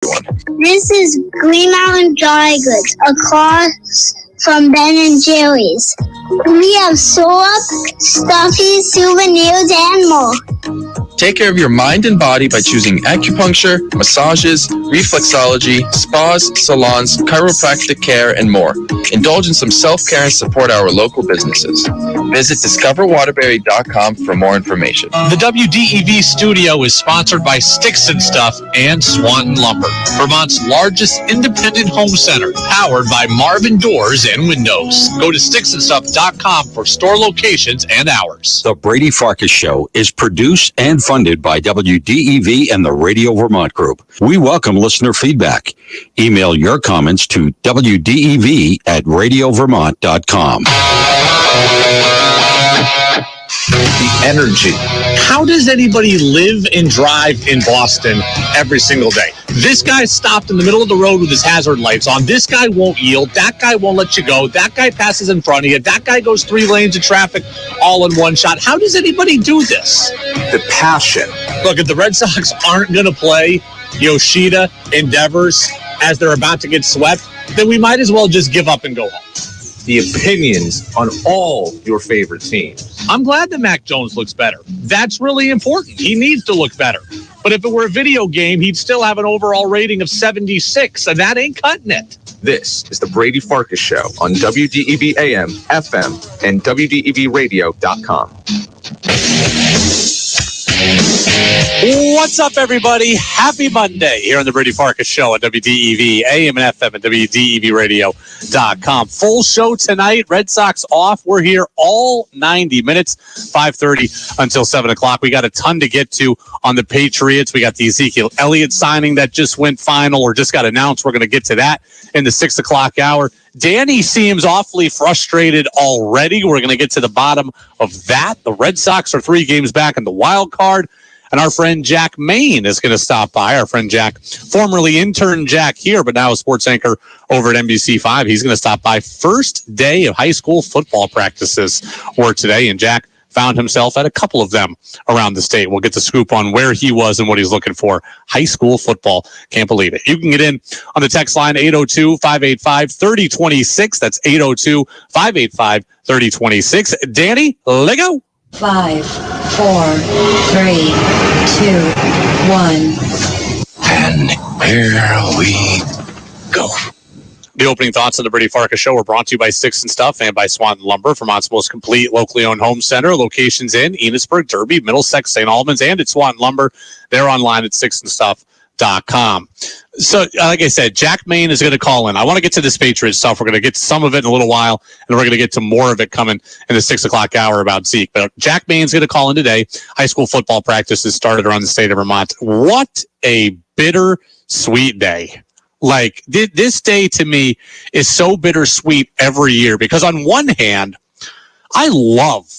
This is Green Mountain Dry Goods across from Ben and Jerry's. We have syrup, stuffies, souvenirs, and more. Take care of your mind and body by choosing acupuncture, massages, reflexology, spas, salons, chiropractic care, and more. Indulge in some self-care and support our local businesses. Visit discoverwaterbury.com for more information. The WDEV studio is sponsored by Sticks and Stuff and Swanton Lumber, Vermont's largest independent home center, powered by Marvin Doors and Windows. Go to sticksandstuff.com for store locations and hours. The Brady Farkas Show is produced and funded by WDEV and the Radio Vermont Group. We welcome listener feedback. Email your comments to wdev@radiovermont.com. The energy. How does anybody live and drive in Boston every single day? This guy stopped in the middle of the road with his hazard lights on. This guy won't yield. That guy won't let you go. That guy passes in front of you. That guy goes 3 lanes of traffic all in one shot. How does anybody do this? The passion. Look, if the Red Sox aren't going to play Yoshida and Devers as they're about to get swept, then we might as well just give up and go home. The opinions on all your favorite teams. I'm glad that Mac Jones looks better. That's really important. He needs to look better. But if it were a video game, he'd still have an overall rating of 76, and that ain't cutting it. This is the Brady Farkas Show on WDEV AM, FM, and WDEVradio.com. What's up, everybody? Happy Monday here on the Brady Farkas Show on WDEV, AM and FM, and WDEVradio.com. Full show tonight. Red Sox off. We're here all 90 minutes, 5:30 until 7 o'clock. We got a ton to get to on the Patriots. We got the Ezekiel Elliott signing that just went final or just got announced. We're going to get to that in the 6 o'clock hour. Danny seems awfully frustrated already. We're going to get to the bottom of that. The Red Sox are 3 games back in the wild card. And our friend Jack Main is going to stop by. Our friend Jack, formerly intern Jack here, but now a sports anchor over at NBC5. He's going to stop by. First day of high school football practices were today, and Jack found himself at a couple of them around the state. We'll get the scoop on where he was and what he's looking for. High school football. Can't believe it. You can get in on the text line 802-585-3026. That's 802-585-3026. Danny, Lego. 5, 4, 3, 2, 1. And here we go. The opening thoughts of the Brady Farkas Show were brought to you by Sticks and Stuff and by Swanton Lumber, Vermont's most complete locally owned home center. Locations in Enosburg, Derby, Middlesex, St. Albans, and at Swanton Lumber. They're online at sticksandstuff.com. So, like I said, Jack Main is going to call in. I want to get to this Patriots stuff. We're going to get to some of it in a little while, and we're going to get to more of it coming in the 6 o'clock hour about Zeke. But Jack Main's going to call in today. High school football practices started around the state of Vermont. What a bittersweet day. Like, this day to me is so bittersweet every year because on one hand, I love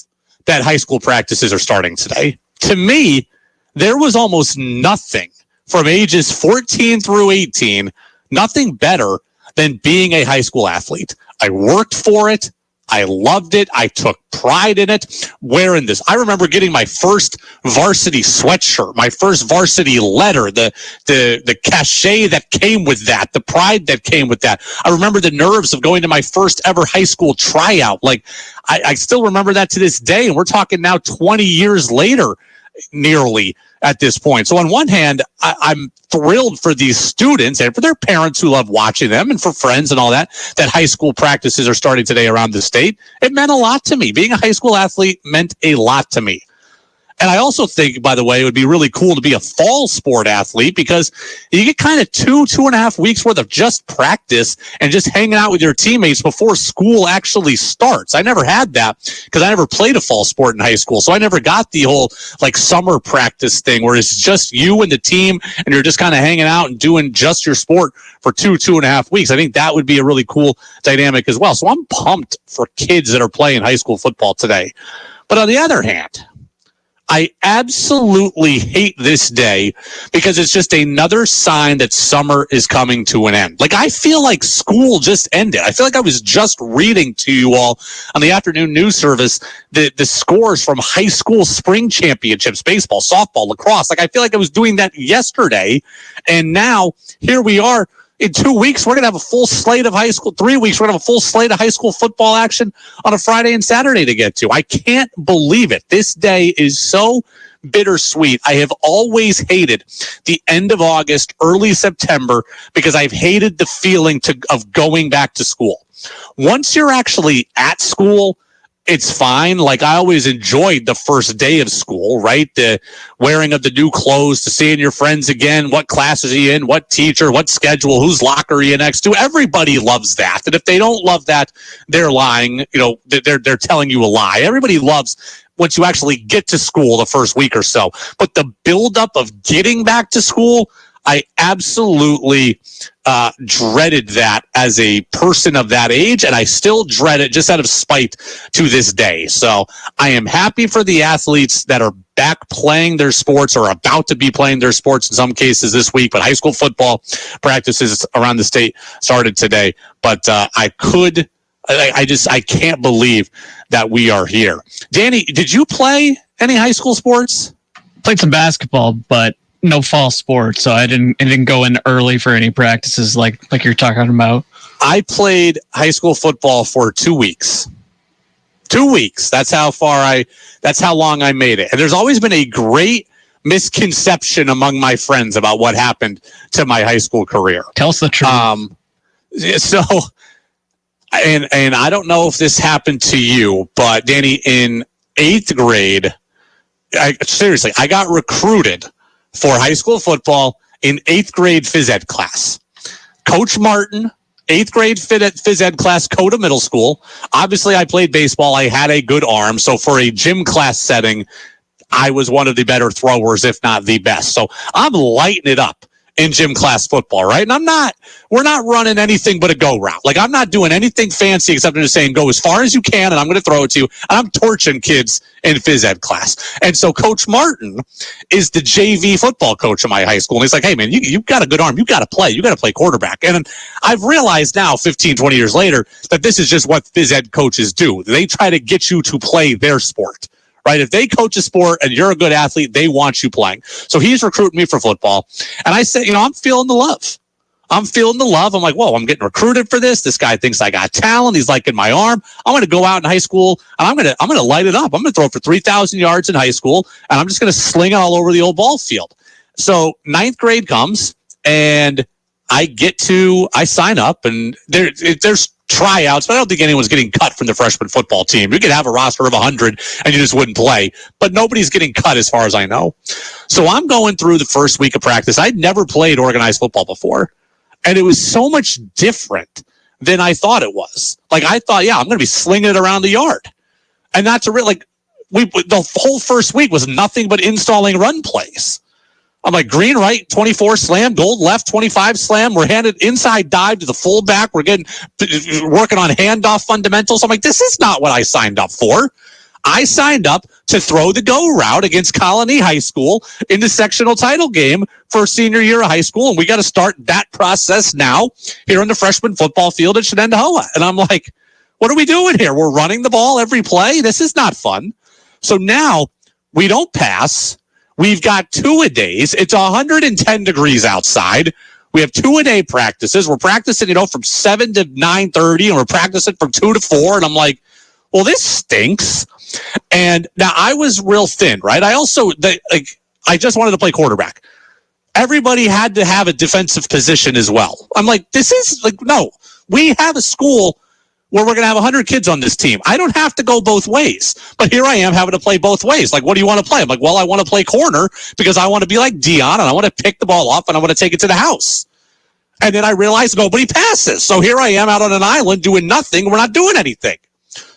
that high school practices are starting today. To me, there was almost nothing from ages 14 through 18, nothing better than being a high school athlete. I worked for it. I loved it. I took pride in it. Wearing this, I remember getting my first varsity sweatshirt, my first varsity letter, the cachet that came with that, the pride that came with that. I remember the nerves of going to my first ever high school tryout. Like, I still remember that to this day. And we're talking now 20 years later, nearly at this point. So on one hand, I'm thrilled for these students and for their parents who love watching them and for friends and all that high school practices are starting today around the state. It meant a lot to me. Being a high school athlete meant a lot to me. And I also think, by the way, it would be really cool to be a fall sport athlete because you get kind of 2.5 weeks worth of just practice and just hanging out with your teammates before school actually starts. I never had that because I never played a fall sport in high school. So I never got the whole like summer practice thing where it's just you and the team and you're just kind of hanging out and doing just your sport for 2.5 weeks. I think that would be a really cool dynamic as well. So I'm pumped for kids that are playing high school football today. But on the other hand, I absolutely hate this day because it's just another sign that summer is coming to an end. Like, I feel like school just ended. I feel like I was just reading to you all on the afternoon news service the scores from high school spring championships, baseball, softball, lacrosse. Like, I feel like I was doing that yesterday. And now here we are. In 2 weeks, we're going to have a full slate of high school. 3 weeks, we're going to have a full slate of high school football action on a Friday and Saturday to get to. I can't believe it. This day is so bittersweet. I have always hated the end of August, early September, because I've hated the feeling of going back to school. Once you're actually at school, it's fine. Like, I always enjoyed the first day of school, right? The wearing of the new clothes, to seeing your friends again, what classes are you in, what teacher, what schedule, whose locker are you next to. Everybody loves that. And if they don't love that, they're lying. You know, they're telling you a lie. Everybody loves once you actually get to school the first week or so. But the buildup of getting back to school, I absolutely dreaded that as a person of that age, and I still dread it just out of spite to this day. So I am happy for the athletes that are back playing their sports or about to be playing their sports in some cases this week, but high school football practices around the state started today. But I can't believe that we are here. Danny, did you play any high school sports? Played some basketball, but no fall sports, so I didn't go in early for any practices like you're talking about. I played high school football for 2 weeks. 2 weeks. That's how long I made it. And there's always been a great misconception among my friends about what happened to my high school career. Tell us the truth. And I don't know if this happened to you, but Danny, in 8th grade, I got recruited for high school football in 8th grade phys ed class. Coach Martin, 8th grade phys ed class, Coda Middle School. Obviously, I played baseball. I had a good arm. So for a gym class setting, I was one of the better throwers, if not the best. So I'm lighting it up in gym class football, right? And we're not running anything but a go route. Like, I'm not doing anything fancy except I'm just saying go as far as you can and I'm going to throw it to you. And I'm torching kids in phys ed class. And so Coach Martin is the JV football coach of my high school. And he's like, hey man, you've got a good arm. You got to play quarterback. And I've realized now 15, 20 years later that this is just what phys ed coaches do. They try to get you to play their sport. Right? If they coach a sport and you're a good athlete, they want you playing. So he's recruiting me for football. And I said, I'm feeling the love. I'm like, whoa, I'm getting recruited for this. This guy thinks I got talent. He's liking my arm. I'm going to go out in high school and I'm going to light it up. I'm going to throw for 3,000 yards in high school and I'm just going to sling it all over the old ball field. So 9th grade comes and I sign up and there's tryouts, but I don't think anyone's getting cut from the freshman football team. You could have a roster of 100 and you just wouldn't play, but nobody's getting cut as far as I know. So I'm going through the first week of practice. I'd never played organized football before, and it was so much different than I thought it was. Like, I thought, I'm going to be slinging it around the yard. And that's the whole first week was nothing but installing run plays. I'm like, green right, 24 slam, gold left, 25 slam. We're handed inside dive to the fullback. We're working on handoff fundamentals. I'm like, this is not what I signed up for. I signed up to throw the go route against Colony High School in the sectional title game for senior year of high school. And we got to start that process now here on the freshman football field at Shenandoah. And I'm like, what are we doing here? We're running the ball every play. This is not fun. So now we don't pass. We've got 2-a-days. It's 110 degrees outside. We have 2-a-day practices. We're practicing, from 7 to 9:30, and we're practicing from 2 to 4. And I'm like, well, this stinks. And now I was real thin, right? I just wanted to play quarterback. Everybody had to have a defensive position as well. I'm like, this is no. We have a school where we're going to have 100 kids on this team. I don't have to go both ways. But here I am having to play both ways. Like, what do you want to play? I'm like, well, I want to play corner because I want to be like Dion and I want to pick the ball off and I want to take it to the house. And then I realized nobody passes. So here I am out on an island doing nothing. We're not doing anything.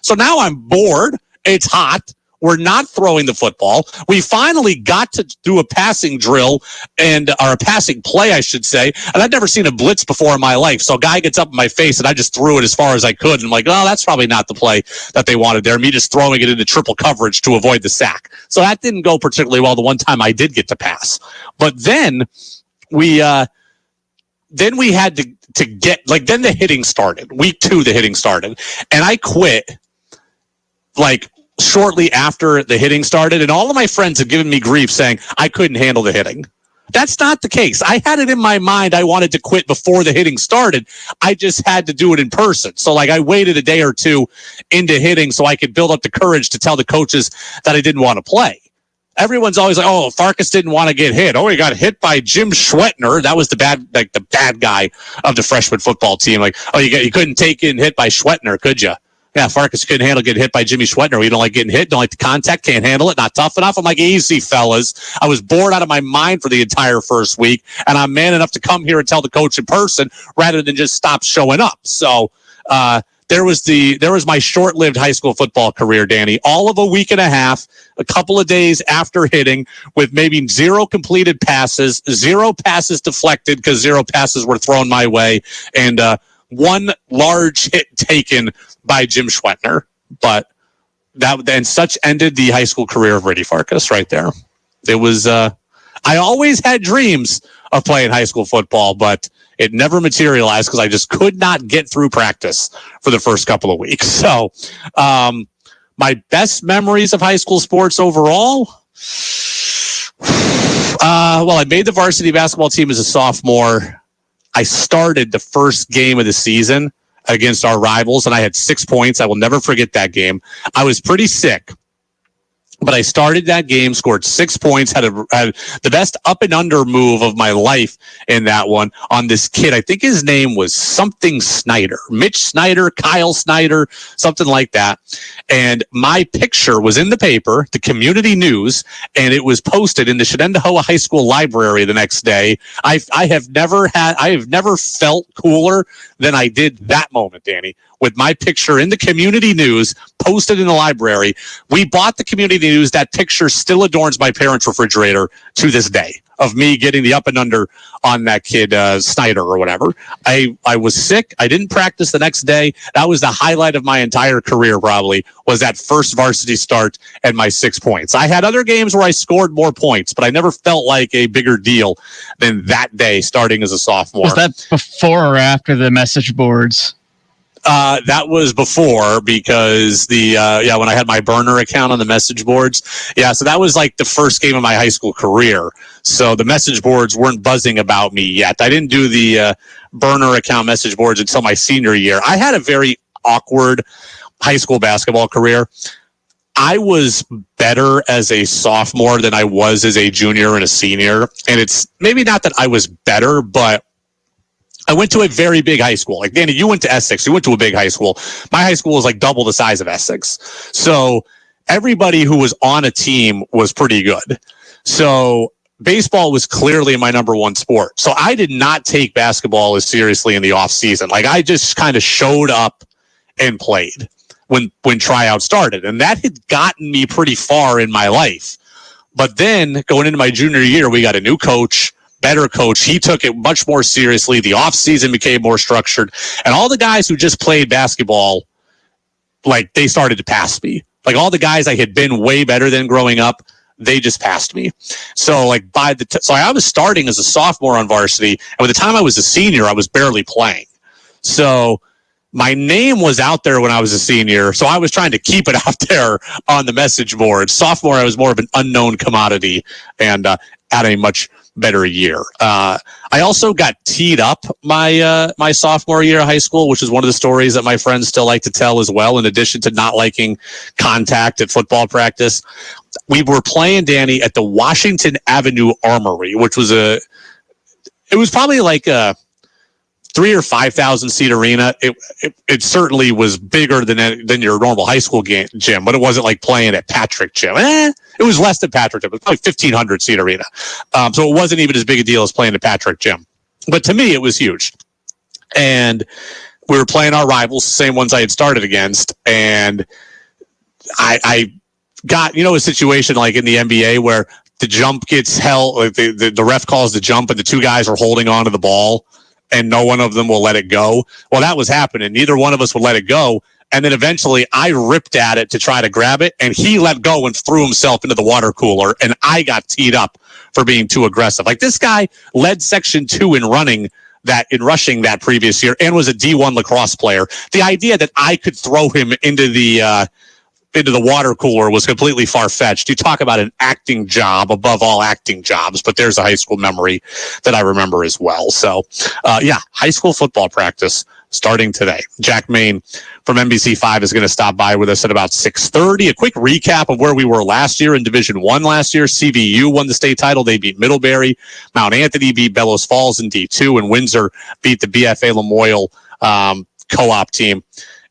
So now I'm bored. It's hot. we're not throwing the football. We finally got to do a passing drill or a passing play, I should say. And I'd never seen a blitz before in my life. So a guy gets up in my face and I just threw it as far as I could. And I'm like, oh, that's probably not the play that they wanted there. Me just throwing it into triple coverage to avoid the sack. So that didn't go particularly well the one time I did get to pass. But then we had to get, like, then the hitting started. Week 2, the hitting started. And I quit, like, shortly after the hitting started, and all of my friends have given me grief saying I couldn't handle the hitting. That's not the case. I had it in my mind I wanted to quit before the hitting started. I just had to do it in person. So, like, I waited a day or two into hitting so I could build up the courage to tell the coaches that I didn't want to play. Everyone's always like, oh, Farkas didn't want to get hit. Oh, he got hit by Jim Schwettner. That was the bad guy of the freshman football team. Like, oh, you couldn't take in hit by Schwettner, could you? Yeah, Farkas couldn't handle getting hit by Jimmy Schwettner. We don't like getting hit, don't like the contact, can't handle it, not tough enough. I'm like, easy, fellas. I was bored out of my mind for the entire first week, and I'm man enough to come here and tell the coach in person rather than just stop showing up. So there was my short-lived high school football career, Danny. All of a week and a half, a couple of days after hitting, with maybe 0 completed passes, 0 passes deflected because 0 passes were thrown my way, and 1 large hit taken by Jim Schwettner. But that then such ended the high school career of Brady Farkas right there. It was I always had dreams of playing high school football, but it never materialized because I just could not get through practice for the first couple of weeks. So my best memories of high school sports overall, well, I made the varsity basketball team as a sophomore. I started the first game of the season against our rivals, and I had 6 points. I will never forget that game. I was pretty sick, but I started that game, scored 6 points, had the best up and under move of my life in that one on this kid. I think his name was something Snyder, Mitch Snyder, Kyle Snyder, something like that. And my picture was in the paper, the community news, and it was posted in the Shenendehowa High School library the next day. I have never felt cooler than I did that moment, Danny, with my picture in the community news posted in the library. We bought the community news. That picture still adorns my parents' refrigerator to this day of me getting the up and under on that kid, Snyder or whatever. I was sick. I didn't practice the next day. That was the highlight of my entire career, probably, was that first varsity start and my 6 points. I had other games where I scored more points, but I never felt like a bigger deal than that day starting as a sophomore. Was that before or after the message boards? That was before, because when I had my burner account on the message boards. Yeah, so that was like the first game of my high school career. So the message boards weren't buzzing about me yet. I didn't do the burner account message boards until my senior year. I had a very awkward high school basketball career. I was better as a sophomore than I was as a junior and a senior. And it's maybe not that I was better, but I went to a very big high school. Like, Danny, you went to Essex. You went to a big high school. My high school was like double the size of Essex. So everybody who was on a team was pretty good. So baseball was clearly my number one sport. So I did not take basketball as seriously in the off season. Like, I just kind of showed up and played when tryouts started. And that had gotten me pretty far in my life. But then going into my junior year, we got a new coach, better coach. He took it much more seriously. The offseason became more structured. And all the guys who just played basketball, like, they started to pass me. Like, all the guys I had been way better than growing up, they just passed me. So, like, so I was starting as a sophomore on varsity, and by the time I was a senior, I was barely playing. So my name was out there when I was a senior, so I was trying to keep it out there on the message board. Sophomore, I was more of an unknown commodity, and had a much better year. I also got teed up my sophomore year of high school, which is one of the stories that my friends still like to tell as well, in addition to not liking contact at football practice. We were playing, Danny, at the Washington Avenue Armory, which was it was probably like a 3,000 or 5,000 seat arena. It certainly was bigger than your normal high school gym, but it wasn't like playing at Patrick Gym. It was less than Patrick Gym. It was probably 1,500 seat arena. So it wasn't even as big a deal as playing at Patrick Gym. But to me, it was huge. And we were playing our rivals, the same ones I had started against. And I got, a situation like in the NBA where the jump gets held, like the ref calls the jump and the two guys are holding onto the ball and no one of them will let it go. Well, that was happening. Neither one of us would let it go. And then eventually I ripped at it to try to grab it, and he let go and threw himself into the water cooler, and I got teed up for being too aggressive. Like, this guy led Section 2 in rushing that previous year and was a D1 lacrosse player. The idea that I could throw him into the water cooler was completely far-fetched. You talk about an acting job above all acting jobs, but there's a high school memory that I remember as well. So, high school football practice starting today. Jack Main from NBC5 is going to stop by with us at about 6:30. A quick recap of where we were last year in Division 1 last year. CVU won the state title. They beat Middlebury. Mount Anthony beat Bellows Falls in D2, and Windsor beat the BFA Lamoille co-op team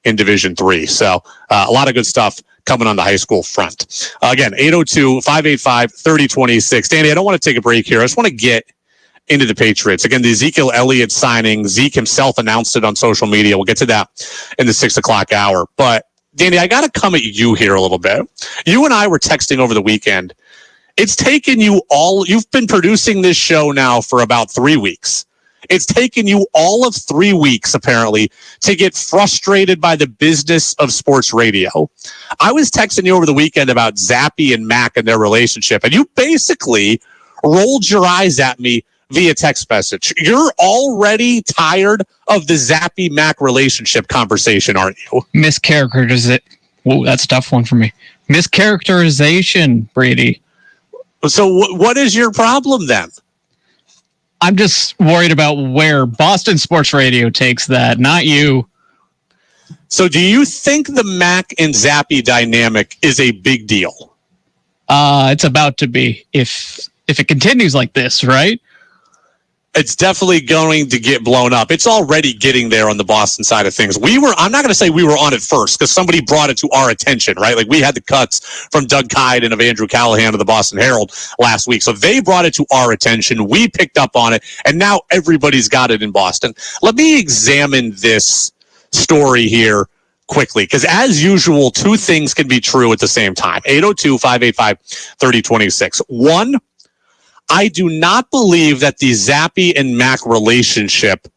in Division 3. So a lot of good stuff coming on the high school front. Again, 802-585-3026. Danny, I don't want to take a break here. I just want to get into the Patriots. Again, the Ezekiel Elliott signing, Zeke himself announced it on social media. We'll get to that in the 6 o'clock hour. But, Danny, I got to come at you here a little bit. You and I were texting over the weekend. It's taken you've been producing this show now for about 3 weeks. It's taken you all of 3 weeks, apparently, to get frustrated by the business of sports radio. I was texting you over the weekend about Zappe and Mac and their relationship, and you basically rolled your eyes at me via text message. You're already tired of the Zappe-Mac relationship conversation, aren't you? Mischaracterization. Whoa, that's a tough one for me. Mischaracterization, Brady. So what is your problem then? I'm just worried about where Boston Sports Radio takes that, not you. So do you think the Mac and Zappe dynamic is a big deal? It's about to be, if it continues like this, right? It's definitely going to get blown up. It's already getting there on the Boston side of things. I'm not going to say we were on it first because somebody brought it to our attention, right? Like, we had the cuts from Doug Kyde and of Andrew Callahan of the Boston Herald last week. So they brought it to our attention. We picked up on it, and now everybody's got it in Boston. Let me examine this story here quickly, because as usual, two things can be true at the same time. 802-585-3026. One, I do not believe that the Zappe and Mac relationship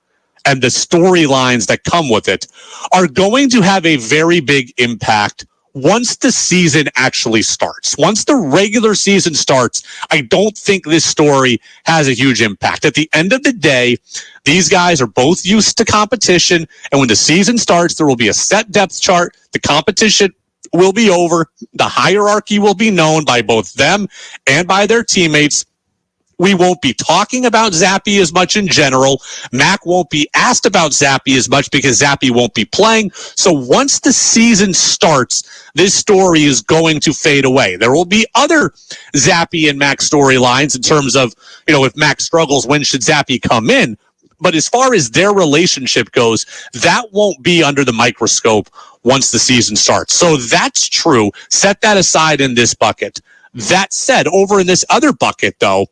and the storylines that come with it are going to have a very big impact once the season actually starts. Once the regular season starts, I don't think this story has a huge impact. At the end of the day, these guys are both used to competition, and when the season starts, there will be a set depth chart. The competition will be over. The hierarchy will be known by both them and by their teammates. We won't be talking about Zappe as much in general. Mac won't be asked about Zappe as much because Zappe won't be playing. So once the season starts, this story is going to fade away. There will be other Zappe and Mac storylines in terms of, if Mac struggles, when should Zappe come in? But as far as their relationship goes, that won't be under the microscope once the season starts. So that's true. Set that aside in this bucket. That said, over in this other bucket, though,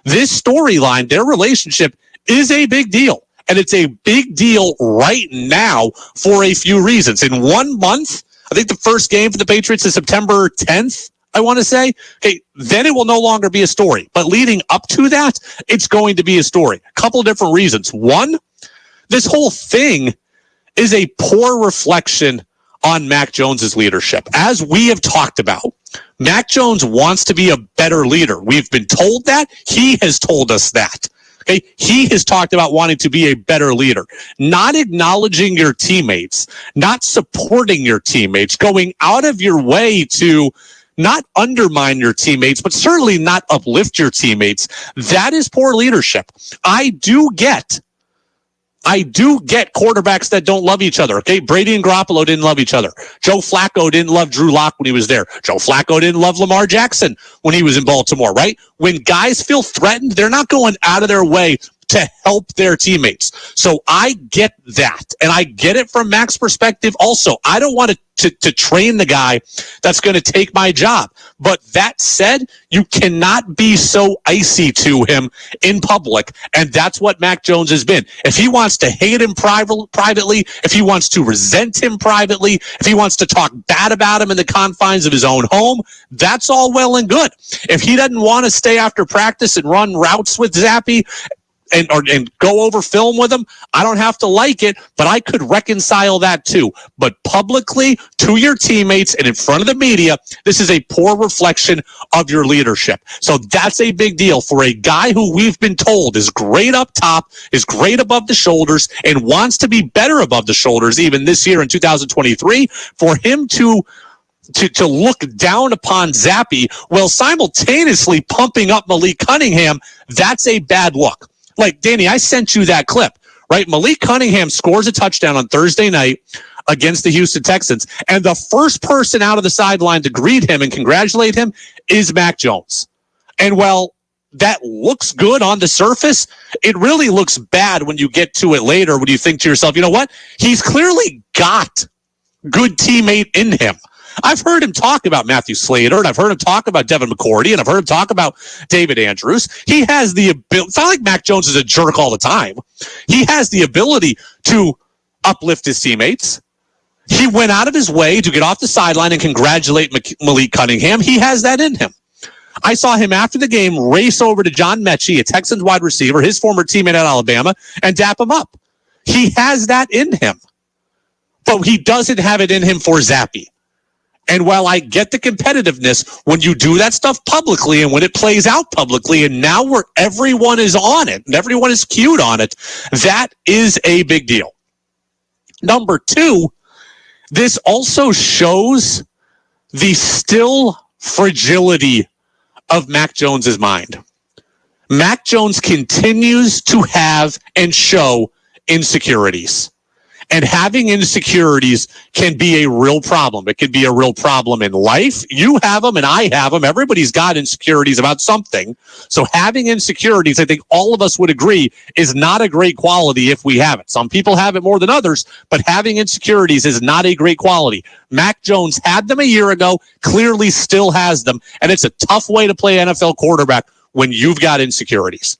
this storyline, their relationship, is a big deal. And it's a big deal right now for a few reasons. In 1 month, I think the first game for the Patriots is September 10th, I want to say. Okay, then it will no longer be a story. But leading up to that, it's going to be a story. A couple of different reasons. One, this whole thing is a poor reflection on Mac Jones's leadership. As we have talked about, Mac Jones wants to be a better leader. We've been told that. He has told us that. Okay, he has talked about wanting to be a better leader, not acknowledging your teammates, not supporting your teammates, going out of your way to not undermine your teammates, but certainly not uplift your teammates. That is poor leadership. I do get quarterbacks that don't love each other. Okay, Brady and Garoppolo didn't love each other. Joe Flacco didn't love Drew Lock when he was there. Joe Flacco didn't love Lamar Jackson when he was in Baltimore, right? When guys feel threatened, they're not going out of their way to help their teammates. So I get that. And I get it from Mac's perspective also. I don't want to train the guy that's going to take my job. But that said, you cannot be so icy to him in public. And that's what Mac Jones has been. If he wants to hate him privately, if he wants to resent him privately, if he wants to talk bad about him in the confines of his own home, that's all well and good. If he doesn't want to stay after practice and run routes with Zappe and go over film with him, I don't have to like it, but I could reconcile that too. But publicly, to your teammates and in front of the media, this is a poor reflection of your leadership. So that's a big deal for a guy who we've been told is great up top, is great above the shoulders, and wants to be better above the shoulders even this year in 2023, for him to look down upon Zappe while simultaneously pumping up Malik Cunningham, that's a bad look. Like, Danny, I sent you that clip, right? Malik Cunningham scores a touchdown on Thursday night against the Houston Texans, and the first person out of the sideline to greet him and congratulate him is Mac Jones. And while that looks good on the surface, it really looks bad when you get to it later, when you think to yourself, you know what? He's clearly got good teammate in him. I've heard him talk about Matthew Slater, and I've heard him talk about Devin McCourty, and I've heard him talk about David Andrews. He has the ability. It's not like Mac Jones is a jerk all the time. He has the ability to uplift his teammates. He went out of his way to get off the sideline and congratulate Malik Cunningham. He has that in him. I saw him after the game race over to John Mechie, a Texans wide receiver, his former teammate at Alabama, and dap him up. He has that in him. But he doesn't have it in him for Zappe. And while I get the competitiveness, when you do that stuff publicly and when it plays out publicly, and now where everyone is on it and everyone is cued on it, that is a big deal. Number two, this also shows the still fragility of Mac Jones's mind. Mac Jones continues to have and show insecurities. And having insecurities can be a real problem. It can be a real problem in life. You have them and I have them. Everybody's got insecurities about something. So having insecurities, I think all of us would agree, is not a great quality if we have it. Some people have it more than others, but having insecurities is not a great quality. Mac Jones had them a year ago, clearly still has them, and it's a tough way to play NFL quarterback when you've got insecurities.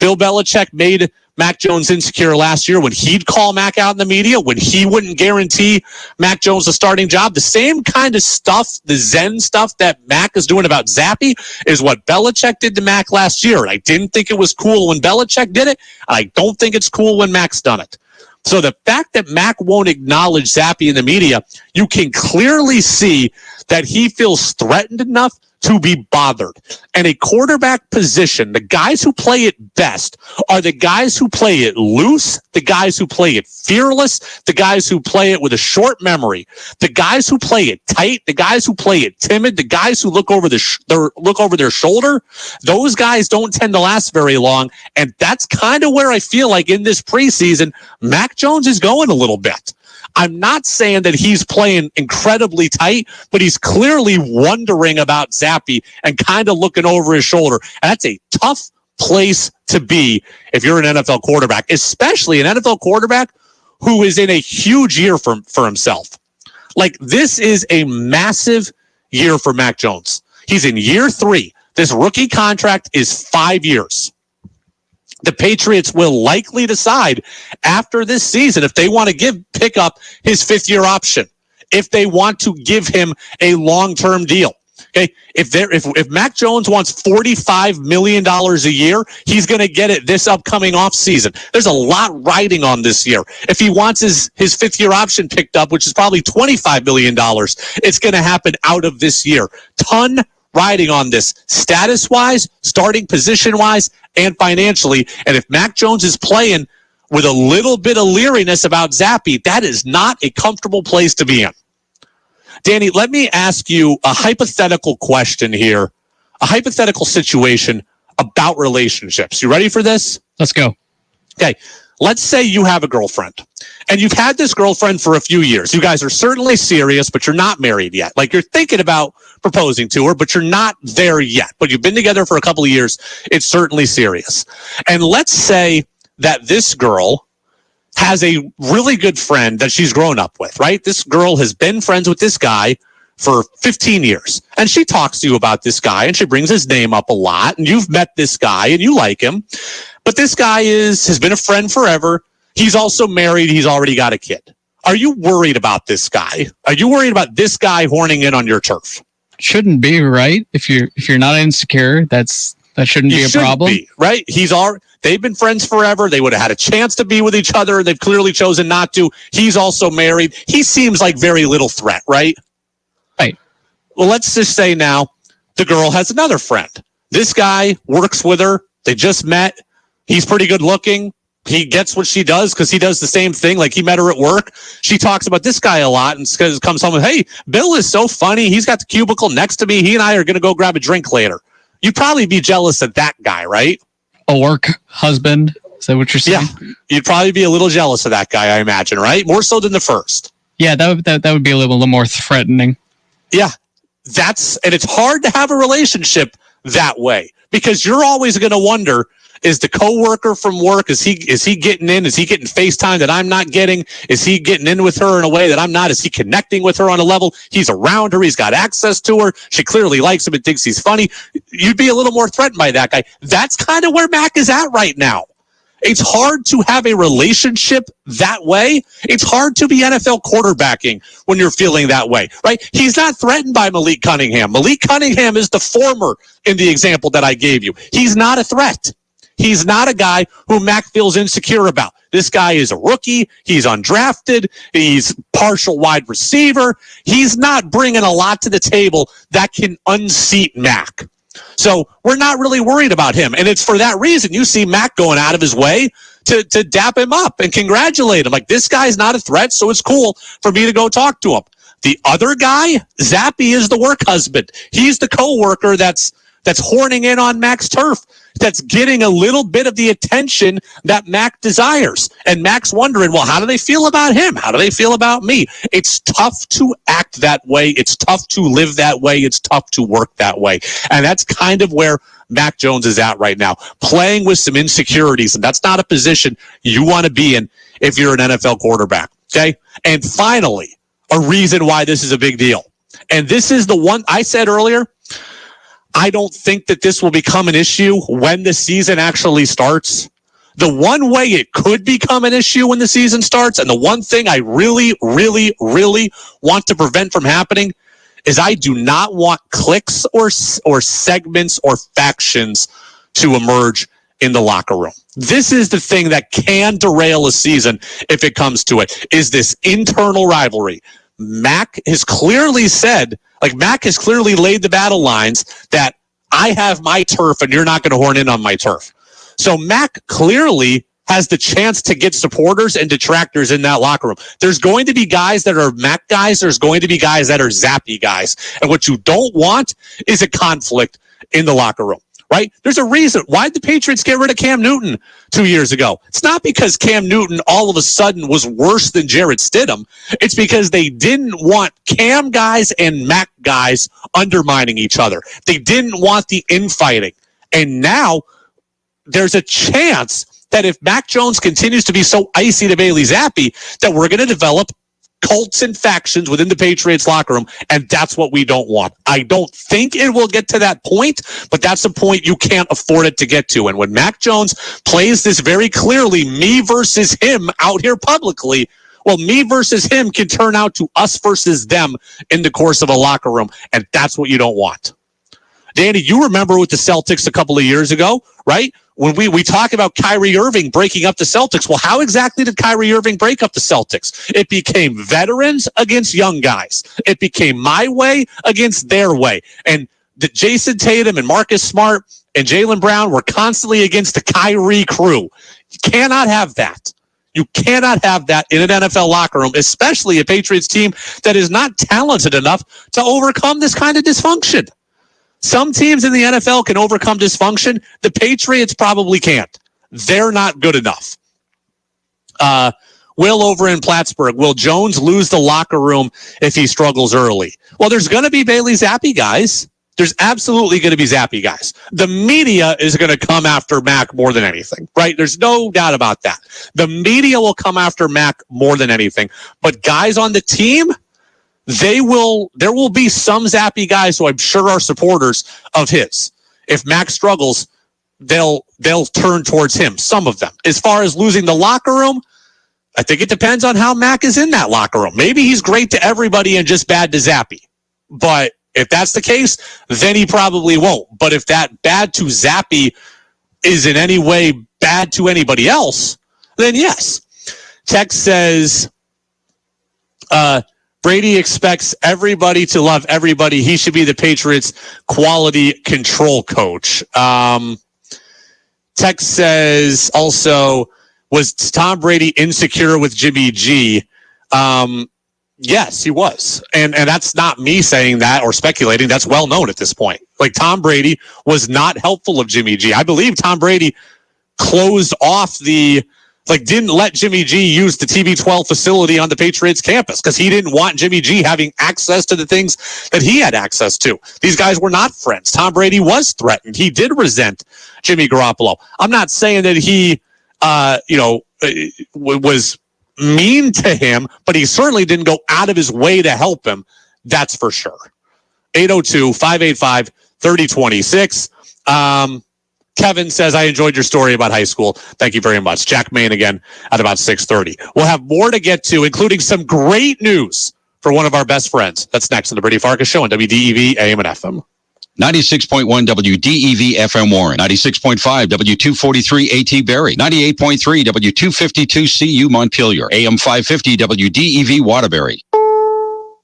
Bill Belichick made Mac Jones insecure last year when he'd call Mac out in the media, when he wouldn't guarantee Mac Jones a starting job. The same kind of stuff, the Zen stuff that Mac is doing about Zappe, is what Belichick did to Mac last year. And I didn't think it was cool when Belichick did it. I don't think it's cool when Mac's done it. So the fact that Mac won't acknowledge Zappe in the media, you can clearly see that he feels threatened enough to be bothered. And a quarterback position, the guys who play it best are the guys who play it loose, the guys who play it fearless, the guys who play it with a short memory, the guys who play it tight, the guys who play it timid, the guys who look over their shoulder. Those guys don't tend to last very long. And that's kind of where I feel like in this preseason, Mac Jones is going a little bit. I'm not saying that he's playing incredibly tight, but he's clearly wondering about Zappe and kind of looking over his shoulder. And that's a tough place to be if you're an NFL quarterback, especially an NFL quarterback who is in a huge year for himself. Like, this is a massive year for Mac Jones. He's in year 3. This rookie contract is 5 years. The Patriots will likely decide after this season if they want to pick up his 5th-year option, if they want to give him a long-term deal. Okay, if Mac Jones wants $45 million a year, he's going to get it this upcoming offseason. There's a lot riding on this year. If he wants his 5th-year option picked up, which is probably $25 million, it's going to happen out of this year. Ton riding on this, status-wise, starting position-wise, and financially. And if Mac Jones is playing with a little bit of leeriness about Zappe, that is not a comfortable place to be in. Danny, let me ask you a hypothetical question here, a hypothetical situation about relationships. You ready for this? Let's go. Okay. Let's say you have a girlfriend, and you've had this girlfriend for a few years. You guys are certainly serious, but you're not married yet. Like, you're thinking about proposing to her, but you're not there yet. But you've been together for a couple of years. It's certainly serious. And let's say that this girl has a really good friend that she's grown up with, right? This girl has been friends with this guy for 15 years. And she talks to you about this guy and she brings his name up a lot. And you've met this guy and you like him. But this guy has been a friend forever. He's also married. He's already got a kid. Are you worried about this guy? Are you worried about this guy horning in on your turf? Shouldn't be, right? If you're not insecure, that shouldn't be a problem. Be, right? They've been friends forever. They would have had a chance to be with each other. They've clearly chosen not to. He's also married. He seems like very little threat, right? Right. Well, let's just say now the girl has another friend. This guy works with her. They just met. He's pretty good looking. He gets what she does because he does the same thing. Like he met her at work. She talks about this guy a lot and comes home with, hey, Bill is so funny. He's got the cubicle next to me. He and I are going to go grab a drink later. You'd probably be jealous of that guy, right? A work husband? Is that what you're saying? Yeah. You'd probably be a little jealous of that guy, I imagine, right? More so than the first. Yeah, that would be a little more threatening. Yeah. And it's hard to have a relationship that way because you're always going to wonder, is the coworker from work, is he getting in? Is he getting FaceTime that I'm not getting? Is he getting in with her in a way that I'm not? Is he connecting with her on a level? He's around her. He's got access to her. She clearly likes him and thinks he's funny. You'd be a little more threatened by that guy. That's kind of where Mac is at right now. It's hard to have a relationship that way. It's hard to be NFL quarterbacking when you're feeling that way, right? He's not threatened by Malik Cunningham. Malik Cunningham is the former in the example that I gave you. He's not a threat. He's not a guy who Mac feels insecure about. This guy is a rookie. He's undrafted. He's partial wide receiver. He's not bringing a lot to the table that can unseat Mac. So we're not really worried about him. And it's for that reason you see Mac going out of his way to dap him up and congratulate him. Like, this guy's not a threat, so it's cool for me to go talk to him. The other guy, Zappe, is the work husband. He's the coworker that's horning in on Mac's turf, that's getting a little bit of the attention that Mac desires. And Mac's wondering, well, how do they feel about him? How do they feel about me? It's tough to act that way. It's tough to live that way. It's tough to work that way. And that's kind of where Mac Jones is at right now, playing with some insecurities. And that's not a position you want to be in if you're an NFL quarterback. Okay. And finally, a reason why this is a big deal. And this is the one I said earlier. I don't think that this will become an issue when the season actually starts. The one way it could become an issue when the season starts, and the one thing I really, really, really want to prevent from happening, is I do not want cliques or segments or factions to emerge in the locker room. This is the thing that can derail a season if it comes to it, is this internal rivalry. Mac has clearly said, Mac has clearly laid the battle lines that I have my turf and you're not going to horn in on my turf. So Mac clearly has the chance to get supporters and detractors in that locker room. There's going to be guys that are Mac guys. There's going to be guys that are Zappe guys. And what you don't want is a conflict in the locker room. Right? There's a reason. Why did the Patriots get rid of Cam Newton 2 years ago? It's not because Cam Newton all of a sudden was worse than Jarrett Stidham. It's because they didn't want Cam guys and Mac guys undermining each other. They didn't want the infighting. And now there's a chance that if Mac Jones continues to be so icy to Bailey Zappe, that we're going to develop cults and factions within the Patriots locker room, and that's what we don't want. I don't think it will get to that point, but that's a point you can't afford it to get to. And when Mac Jones plays this very clearly, me versus him out here publicly, well, me versus him can turn out to us versus them in the course of a locker room, and that's what you don't want. Danny, you remember with the Celtics a couple of years ago, right? When we talk about Kyrie Irving breaking up the Celtics, well, how exactly did Kyrie Irving break up the Celtics? It became veterans against young guys. It became my way against their way. And the Jason Tatum and Marcus Smart and Jaylen Brown were constantly against the Kyrie crew. You cannot have that. You cannot have that in an NFL locker room, especially a Patriots team that is not talented enough to overcome this kind of dysfunction. Some teams in the NFL can overcome dysfunction. The Patriots probably can't. They're not good enough. Will over in Plattsburgh, will Jones lose the locker room if he struggles early? Well, there's going to be Bailey Zappe guys. There's absolutely going to be Zappe guys. The media is going to come after Mac more than anything, right? There's no doubt about that. The media will come after Mac more than anything. But guys on the team, there will be some Zappe guys who I'm sure are supporters of his. If Mac struggles, they'll turn towards him, some of them. As far as losing the locker room, I think it depends on how Mac is in that locker room. Maybe he's great to everybody and just bad to Zappe. But if that's the case, then he probably won't. But if that bad to Zappe is in any way bad to anybody else, then yes. Text says, Brady expects everybody to love everybody. He should be the Patriots' quality control coach. Text says also, was Tom Brady insecure with Jimmy G? Yes, he was. And that's not me saying that or speculating. That's well known at this point. Like, Tom Brady was not helpful of Jimmy G. I believe Tom Brady closed off didn't let Jimmy G use the TB12 facility on the Patriots campus because he didn't want Jimmy G having access to the things that he had access to. These guys were not friends. Tom Brady was threatened. He did resent Jimmy Garoppolo. I'm not saying that he, was mean to him, but he certainly didn't go out of his way to help him. That's for sure. 802-585-3026. Kevin says, I enjoyed your story about high school. Thank you very much. Jack Main again at about 6:30. We'll have more to get to, including some great news for one of our best friends. That's next on the Brady Farkas Show on WDEV AM and FM. 96.1 WDEV FM Warren, 96.5 W243 AT Barrie, 98.3 W252 CU Montpelier, AM 550 WDEV Waterbury.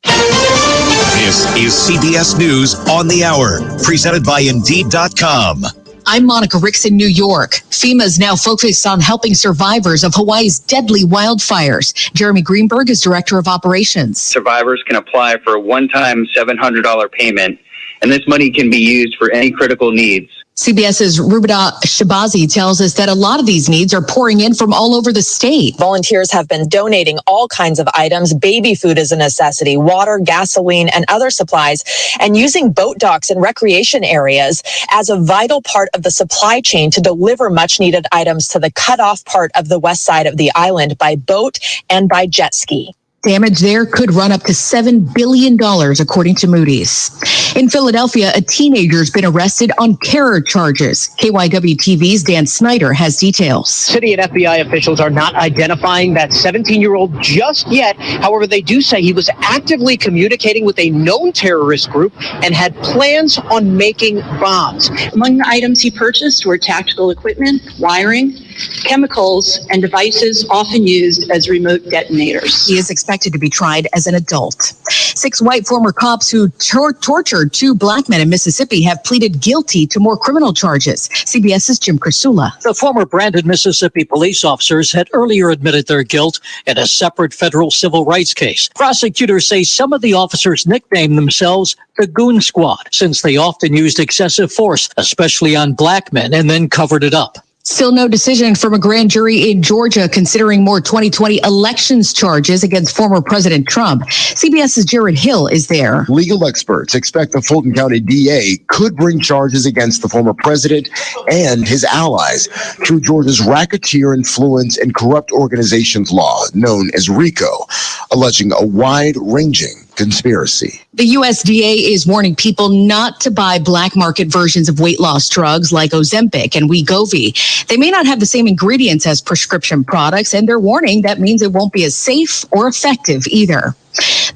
This is CBS News on the Hour, presented by Indeed.com. I'm Monica Ricks in New York. FEMA is now focused on helping survivors of Hawaii's deadly wildfires. Jeremy Greenberg is Director of Operations. Survivors can apply for a one-time $700 payment, and this money can be used for any critical needs. CBS's Rubida Shabazi tells us that a lot of these needs are pouring in from all over the state. Volunteers have been donating all kinds of items. Baby food is a necessity, water, gasoline, and other supplies, and using boat docks and recreation areas as a vital part of the supply chain to deliver much needed items to the cutoff part of the west side of the island by boat and by jet ski. Damage there could run up to $7 billion, according to Moody's. In Philadelphia, a teenager's been arrested on terror charges. KYW-TV's Dan Snyder has details. City and FBI officials are not identifying that 17-year-old just yet. However, they do say he was actively communicating with a known terrorist group and had plans on making bombs. Among the items he purchased were tactical equipment, wiring, chemicals, and devices often used as remote detonators. He is expected to be tried as an adult. 6 white former cops who tortured 2 black men in Mississippi have pleaded guilty to more criminal charges. CBS's Jim Krasula. The former Brandon, Mississippi police officers had earlier admitted their guilt in a separate federal civil rights case. Prosecutors say some of the officers nicknamed themselves the Goon Squad, since they often used excessive force, especially on black men, and then covered it up. Still no decision from a grand jury in Georgia considering more 2020 elections charges against former President Trump. CBS's Jared Hill is there. Legal experts expect the Fulton County DA could bring charges against the former president and his allies through Georgia's racketeer influence and corrupt organizations law, known as RICO, alleging a wide-ranging conspiracy. The USDA is warning people not to buy black market versions of weight loss drugs like Ozempic and Wegovy. They may not have the same ingredients as prescription products, and they're warning that means it won't be as safe or effective either.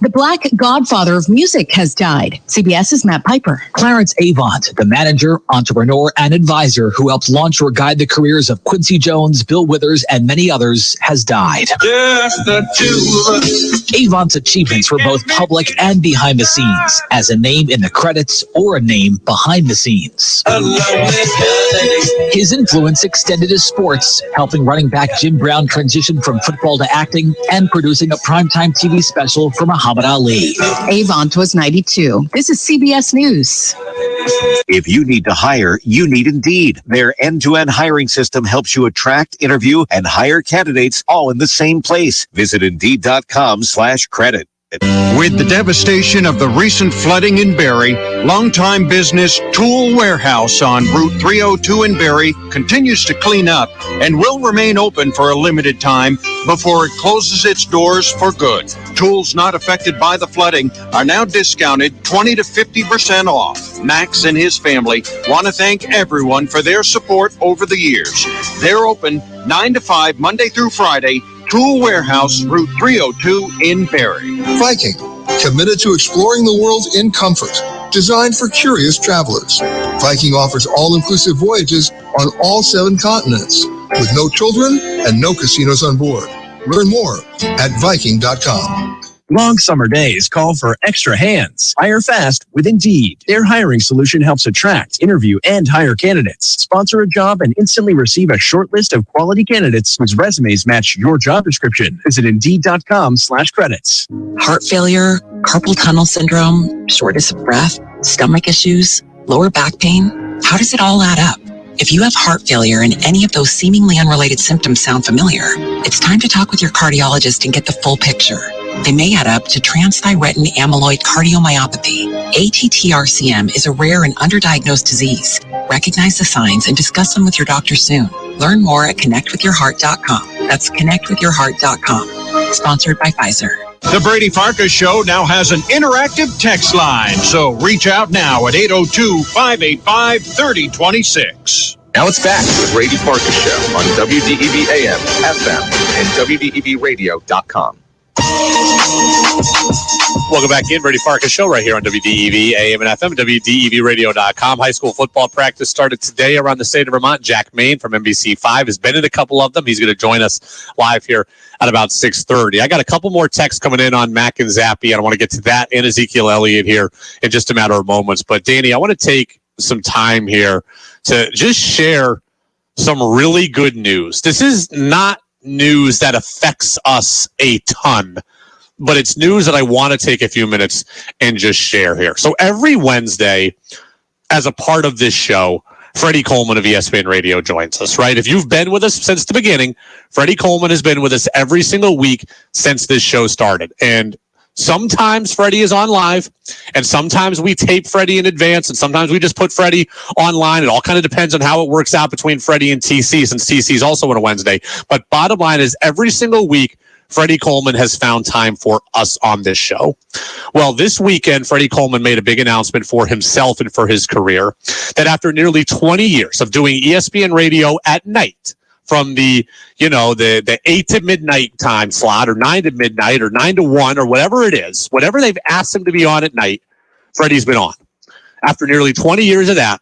The Black Godfather of music has died. CBS's Matt Piper. Clarence Avant, the manager, entrepreneur, and advisor who helped launch or guide the careers of Quincy Jones, Bill Withers, and many others, has died. Just the two of us. Avant's achievements were both public and behind the scenes, as a name in the credits or a name behind the scenes. His influence extended to sports, helping running back Jim Brown transition from football to acting and producing a primetime TV special for Muhammad Ali. Avant was 92. This is CBS News. If you need to hire, you need Indeed. Their end-to-end hiring system helps you attract, interview, and hire candidates all in the same place. Visit Indeed.com/credit. With the devastation of the recent flooding in Barrie, longtime business Tool Warehouse on Route 302 in Barrie continues to clean up and will remain open for a limited time before it closes its doors for good. Tools not affected by the flooding are now discounted 20 to 50% off. Max and his family want to thank everyone for their support over the years. They're open 9 to 5 Monday through Friday. Tool Warehouse, Route 302 in Barrie. Viking, committed to exploring the world in comfort, designed for curious travelers. Viking offers all-inclusive voyages on all 7 continents, with no children and no casinos on board. Learn more at Viking.com. Long summer days call for extra hands. Hire fast with Indeed. Their hiring solution helps attract, interview, and hire candidates. Sponsor a job and instantly receive a short list of quality candidates whose resumes match your job description. Visit Indeed.com/credits. Heart failure, carpal tunnel syndrome, shortness of breath, stomach issues, lower back pain. How does it all add up? If you have heart failure and any of those seemingly unrelated symptoms sound familiar, it's time to talk with your cardiologist and get the full picture. They may add up to transthyretin amyloid cardiomyopathy. ATTR-CM is a rare and underdiagnosed disease. Recognize the signs and discuss them with your doctor soon. Learn more at connectwithyourheart.com. That's connectwithyourheart.com. Sponsored by Pfizer. The Brady Farkas Show now has an interactive text line, so reach out now at 802-585-3026. Now it's back to the Brady Farkas Show on WDEV AM, FM, and WDEVradio.com. Welcome back in, Brady Farkas Show right here on WDEV AM and FM, WDEVradio.com. High school football practice started today around the state of Vermont. Jack Main from NBC5 has been in a couple of them. He's going to join us live here at about 6:30. I got a couple more texts coming in on Mac and Zappe, and I want to get to that and Ezekiel Elliott here in just a matter of moments. But Danny, I want to take some time here to just share some really good news. This is not news that affects us a ton, but it's news that I want to take a few minutes and just share here. So every Wednesday, as a part of this show, Freddie Coleman of ESPN Radio joins us, right? If you've been with us since the beginning, Freddie Coleman has been with us every single week since this show started. And sometimes Freddie is on live, and sometimes we tape Freddie in advance, and sometimes we just put Freddie online. It all kind of depends on how it works out between Freddie and TC, since TC is also on a Wednesday. But bottom line is, every single week, Freddie Coleman has found time for us on this show. Well, this weekend, Freddie Coleman made a big announcement for himself and for his career, that after nearly 20 years of doing ESPN Radio at night, from the 8 to midnight time slot, or 9 to midnight, or 9 to 1, or whatever it is, whatever they've asked him to be on at night, Freddie's been on. After nearly 20 years of that,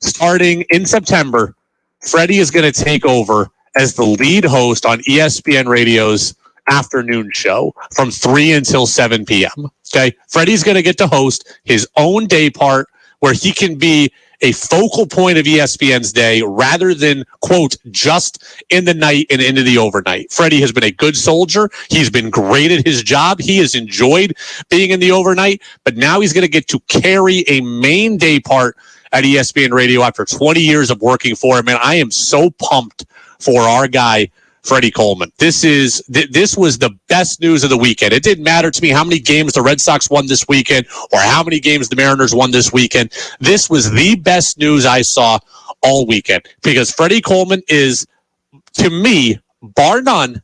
starting in September, Freddie is going to take over as the lead host on ESPN Radio's afternoon show from 3 until 7 p.m. Okay, Freddie's going to get to host his own day part, where he can be a focal point of ESPN's day rather than, quote, just in the night and into the overnight. Freddie has been a good soldier. He's been great at his job. He has enjoyed being in the overnight, but now he's going to get to carry a main day part at ESPN Radio after 20 years of working for him. And I am so pumped for our guy, Freddie Coleman. This was the best news of the weekend. It didn't matter to me how many games the Red Sox won this weekend or how many games the Mariners won this weekend. This was the best news I saw all weekend, because Freddie Coleman is, to me, bar none,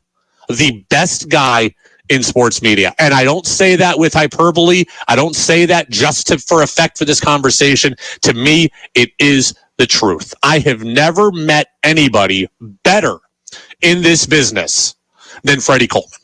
the best guy in sports media. And I don't say that with hyperbole. I don't say that just for effect for this conversation. To me, it is the truth. I have never met anybody better in this business than Freddie Coleman.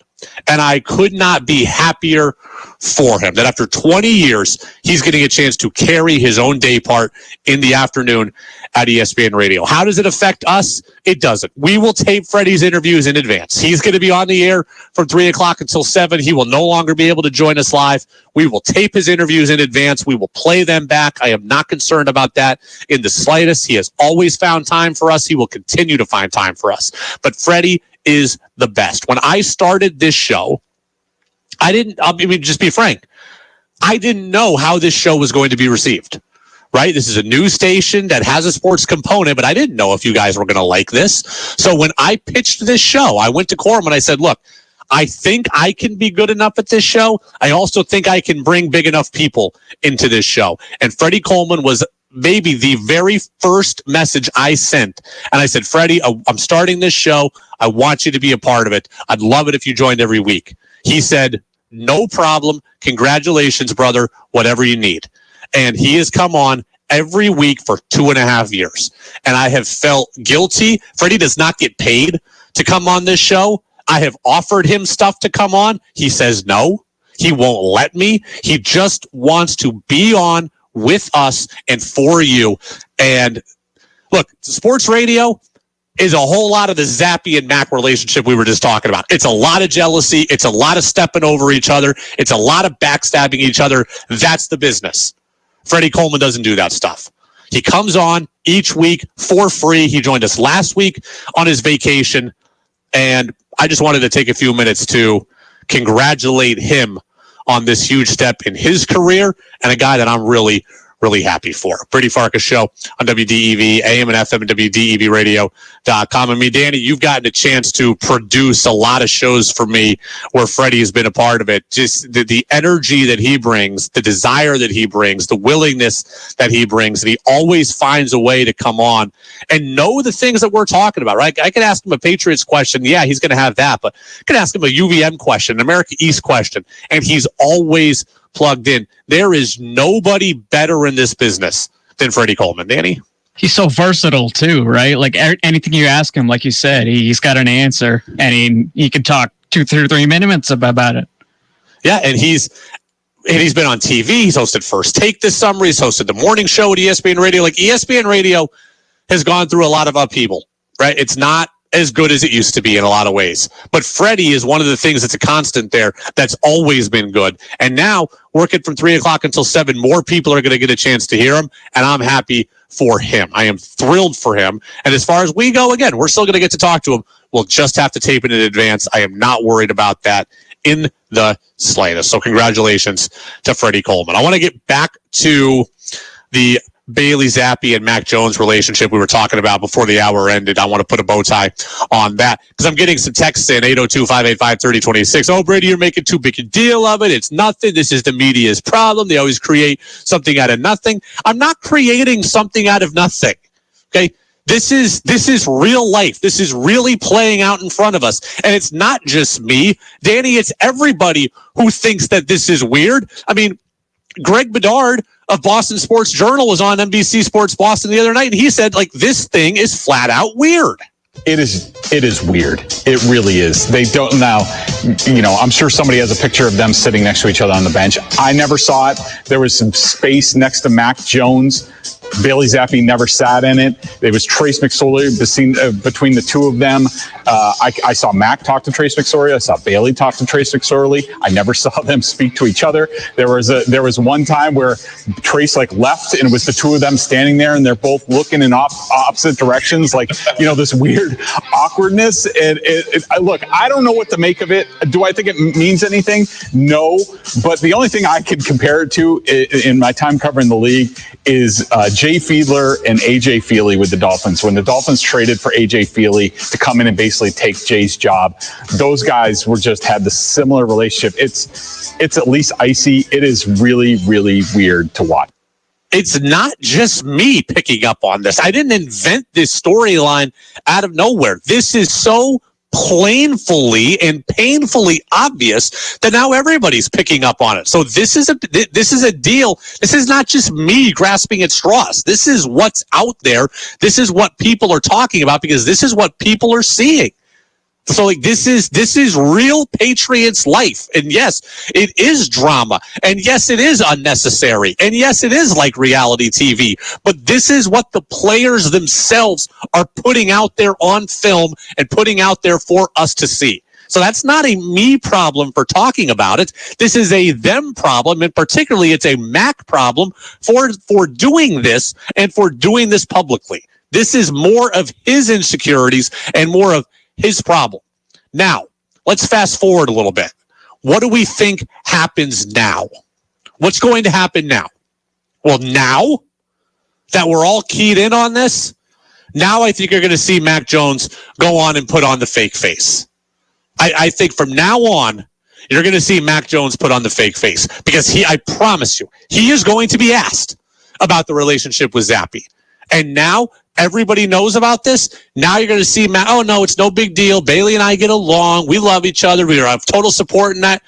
And I could not be happier for him that after 20 years, he's getting a chance to carry his own day part in the afternoon at ESPN Radio. How does it affect us? It doesn't. We will tape Freddie's interviews in advance. He's going to be on the air from 3 o'clock until 7. He will no longer be able to join us live. We will tape his interviews in advance. We will play them back. I am not concerned about that in the slightest. He has always found time for us. He will continue to find time for us. But Freddie is the best. When I started this show, just be frank, I didn't know how this show was going to be received, right? This is a news station that has a sports component, but I didn't know if you guys were going to like this. So when I pitched this show, I went to Quorum and I said, look, I think I can be good enough at this show. I also think I can bring big enough people into this show. And Freddie Coleman was maybe the very first message I sent. And I said, Freddie, I'm starting this show. I want you to be a part of it. I'd love it if you joined every week. He said, no problem. Congratulations, brother. Whatever you need. And he has come on every week for 2.5 years. And I have felt guilty. Freddie does not get paid to come on this show. I have offered him stuff to come on. He says no. He won't let me. He just wants to be on with us and for you. And look, sports radio is a whole lot of the Zappe and Mac relationship we were just talking about. It's a lot of jealousy. It's a lot of stepping over each other. It's a lot of backstabbing each other. That's the business. Freddie Coleman doesn't do that stuff. He comes on each week for free. He joined us last week on his vacation. And I just wanted to take a few minutes to congratulate him on this huge step in his career and a guy that I'm really, really happy for. Brady Farkas Show on WDEV, AM and FM, and WDEVradio.com. I mean, Danny, you've gotten a chance to produce a lot of shows for me where Freddie has been a part of it. Just the energy that he brings, the desire that he brings, the willingness that he brings, and he always finds a way to come on and know the things that we're talking about, right? I could ask him a Patriots question. Yeah, he's going to have that, but I could ask him a UVM question, an America East question, and he's always plugged in. There is nobody better in this business than Freddie Coleman. Danny? He's so versatile too, right? Like anything you ask him, like you said, he's got an answer, and he can talk 2 to 3 minutes about it. Yeah, and he's been on TV. He's hosted First Take this summer. He's hosted the morning show at ESPN Radio. Like, ESPN Radio has gone through a lot of upheaval, right? It's not as good as it used to be in a lot of ways. But Freddie is one of the things that's a constant there that's always been good. And now, working from 3 o'clock until 7, more people are going to get a chance to hear him, and I'm happy for him. I am thrilled for him. And as far as we go, again, we're still going to get to talk to him. We'll just have to tape it in advance. I am not worried about that in the slightest. So congratulations to Freddie Coleman. I want to get back to the Bailey Zappe and Mac Jones relationship we were talking about before the hour ended. I want to put a bow tie on that because I'm getting some texts in 802-585-3026. Oh, Brady, you're making too big a deal of it. It's nothing. This is the media's problem. They always create something out of nothing. I'm not creating something out of nothing. Okay. This is real life. This is really playing out in front of us. And it's not just me, Danny, it's everybody who thinks that this is weird. I mean, Greg Bedard of Boston Sports Journal was on NBC Sports Boston the other night, and he said, like, this thing is flat out weird. It is weird. It really is. They don't now, I'm sure somebody has a picture of them sitting next to each other on the bench. I never saw it. There was some space next to Mac Jones. Bailey Zappe never sat in it. There was Trace McSorley between the two of them. I saw Mac talk to Trace McSorley. I saw Bailey talk to Trace McSorley. I never saw them speak to each other. There was one time where Trace left, and it was the two of them standing there, and they're both looking in opposite directions, this weird awkwardness. And look, I don't know what to make of it. Do I think it means anything? No. But the only thing I could compare it to in my time covering the league is Jay Fiedler and A.J. Feely with the Dolphins. When the Dolphins traded for A.J. Feely to come in and basically take Jay's job, those guys had the similar relationship. It's at least icy. It is really, really weird to watch. It's not just me picking up on this. I didn't invent this storyline out of nowhere. This is so plainly and painfully obvious that now everybody's picking up on it. So this is a deal. This is not just me grasping at straws. This is what's out there. This is what people are talking about because this is what people are seeing. So this is real Patriots life. And yes, it is drama. And yes, it is unnecessary. And yes, it is like reality TV. But this is what the players themselves are putting out there on film and putting out there for us to see. So that's not a me problem for talking about it. This is a them problem, and particularly it's a Mac problem for doing this and for doing this publicly. This is more of his insecurities and more of his problem. Now, let's fast forward a little bit. What do we think happens now? What's going to happen now? Well, now that we're all keyed in on this, now I think you're going to see Mac Jones go on and put on the fake face. I think from now on, you're going to see Mac Jones put on the fake face because I promise you, he is going to be asked about the relationship with Zappe. And now everybody knows about this. Now you're going to see Mac, oh no, it's no big deal. Bailey and I get along. We love each other. We have total support in that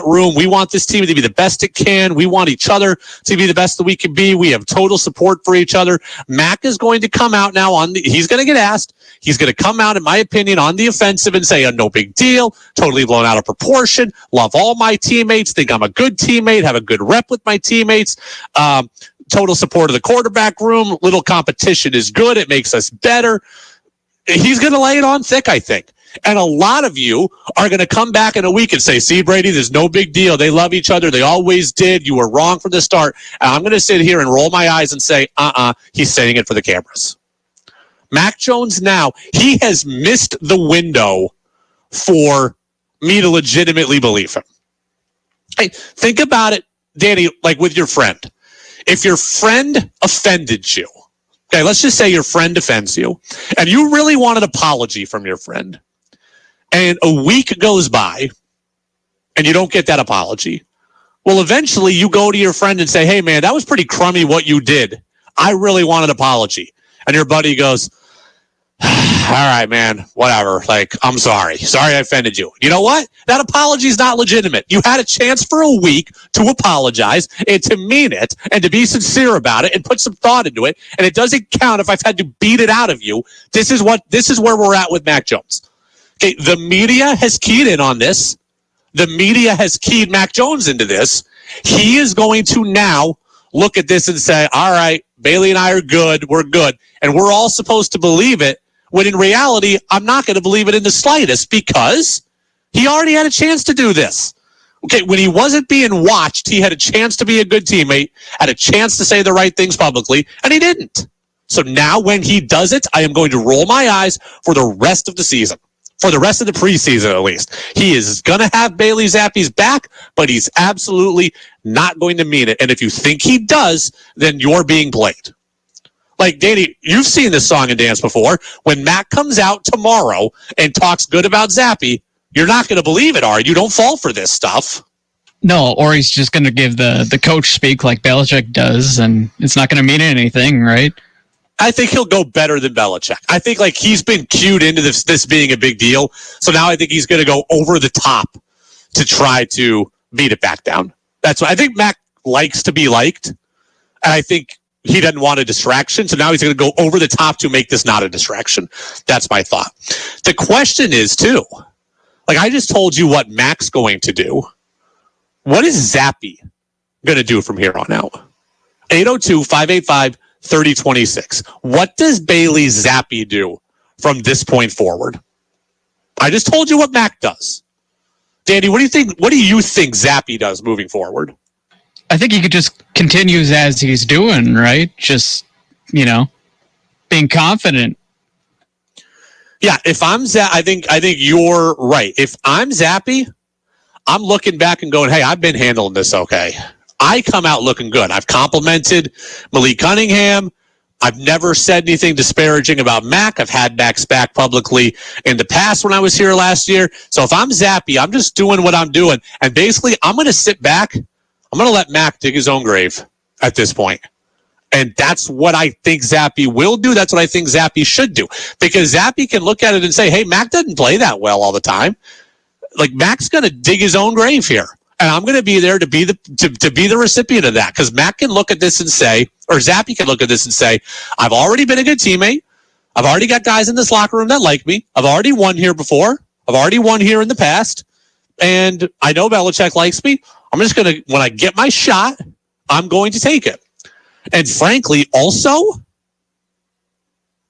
room. We want this team to be the best it can. We want each other to be the best that we can be. We have total support for each other. Mac is going to come out now he's going to get asked. He's going to come out, in my opinion, on the offensive and say, no big deal, totally blown out of proportion, love all my teammates, think I'm a good teammate, have a good rep with my teammates, total support of the quarterback room, little competition is good, it makes us better. He's going to lay it on thick, I think. And a lot of you are going to come back in a week and say, see, Brady, there's no big deal. They love each other. They always did. You were wrong from the start. And I'm going to sit here and roll my eyes and say, he's saying it for the cameras. Mac Jones now, he has missed the window for me to legitimately believe him. Hey, think about it, Danny, like with your friend. If your friend offended you, okay, let's just say your friend offends you, and you really want an apology from your friend, and a week goes by, and you don't get that apology, well, eventually you go to your friend and say, hey, man, that was pretty crummy what you did. I really want an apology. And your buddy goes, all right, man, whatever. Like, I'm sorry. Sorry I offended you. You know what? That apology is not legitimate. You had a chance for a week to apologize and to mean it and to be sincere about it and put some thought into it. And it doesn't count if I've had to beat it out of you. This is where we're at with Mac Jones. Okay, the media has keyed in on this. The media has keyed Mac Jones into this. He is going to now look at this and say, all right, Bailey and I are good. We're good. And we're all supposed to believe it. When in reality, I'm not going to believe it in the slightest because he already had a chance to do this. Okay, when he wasn't being watched, he had a chance to be a good teammate, had a chance to say the right things publicly, and he didn't. So now when he does it, I am going to roll my eyes for the rest of the season, for the rest of the preseason at least. He is going to have Bailey Zappe's back, but he's absolutely not going to mean it. And if you think he does, then you're being played. Like, Danny, you've seen this song and dance before. When Mac comes out tomorrow and talks good about Zappe, you're not going to believe it, are you? Don't fall for this stuff. No, or he's just going to give the coach speak like Belichick does, and it's not going to mean anything, right? I think he'll go better than Belichick. I think like he's been cued into this being a big deal. So now I think he's going to go over the top to try to beat it back down. That's what I think. Mac likes to be liked, and I think he doesn't want a distraction, so now he's going to go over the top to make this not a distraction. That's my thought. The question is, too, like I just told you what Mac's going to do. What is Zappe going to do from here on out? 802-585-3026. What does Bailey Zappe do from this point forward? I just told you what Mac does. Danny, what do you think? What do you think Zappe does moving forward? I think he could just continues as he's doing, right? Just, being confident. Yeah, if I'm I think you're right. If I'm Zappe, I'm looking back and going, hey, I've been handling this okay. I come out looking good. I've complimented Malik Cunningham. I've never said anything disparaging about Mac. I've had Mac's back publicly in the past when I was here last year. So if I'm Zappe, I'm just doing what I'm doing. And basically, I'm going to sit back. I'm going to let Mac dig his own grave at this point. And that's what I think Zappe will do. That's what I think Zappe should do. Because Zappe can look at it and say, hey, Mac doesn't play that well all the time. Like, Mac's going to dig his own grave here. And I'm going to be there to be the recipient of that. Because Mac can look at this and say, or Zappe can look at this and say, I've already been a good teammate. I've already got guys in this locker room that like me. I've already won here before. I've already won here in the past. And I know Belichick likes me. I'm just going to, when I get my shot, I'm going to take it. And frankly, also,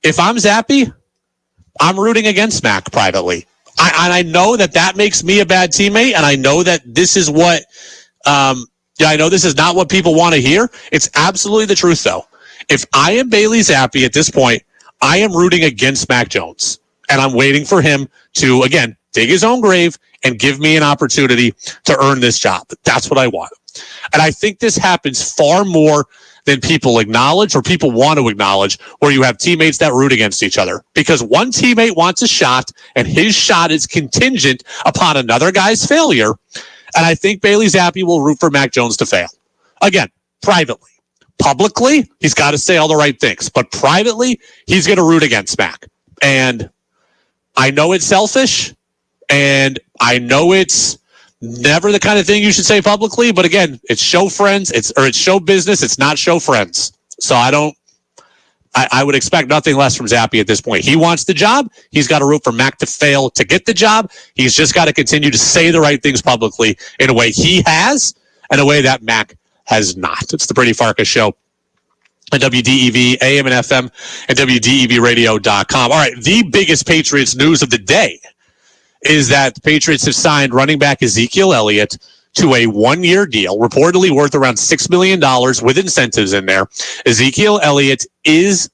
if I'm Zappe, I'm rooting against Mac privately. I know that makes me a bad teammate, and I know that this is what, I know this is not what people want to hear. It's absolutely the truth, though. If I am Bailey Zappe at this point, I am rooting against Mac Jones, and I'm waiting for him to, again, dig his own grave and give me an opportunity to earn this job. That's what I want. And I think this happens far more than people acknowledge or people want to acknowledge, where you have teammates that root against each other. Because one teammate wants a shot, and his shot is contingent upon another guy's failure. And I think Bailey Zappe will root for Mac Jones to fail. Again, privately. Publicly, he's got to say all the right things. But privately, he's going to root against Mac. And I know it's selfish, and I know it's never the kind of thing you should say publicly. But again, it's show friends, it's show business. It's not show friends. So I would expect nothing less from Zappe at this point. He wants the job. He's got to root for Mac to fail to get the job. He's just got to continue to say the right things publicly in a way he has and a way that Mac has not. It's the Brady Farkas Show at WDEV, AM and FM, and WDEVradio.com. All right, the biggest Patriots news of the day is that the Patriots have signed running back Ezekiel Elliott to a one-year deal, reportedly worth around $6 million with incentives in there. Ezekiel Elliott is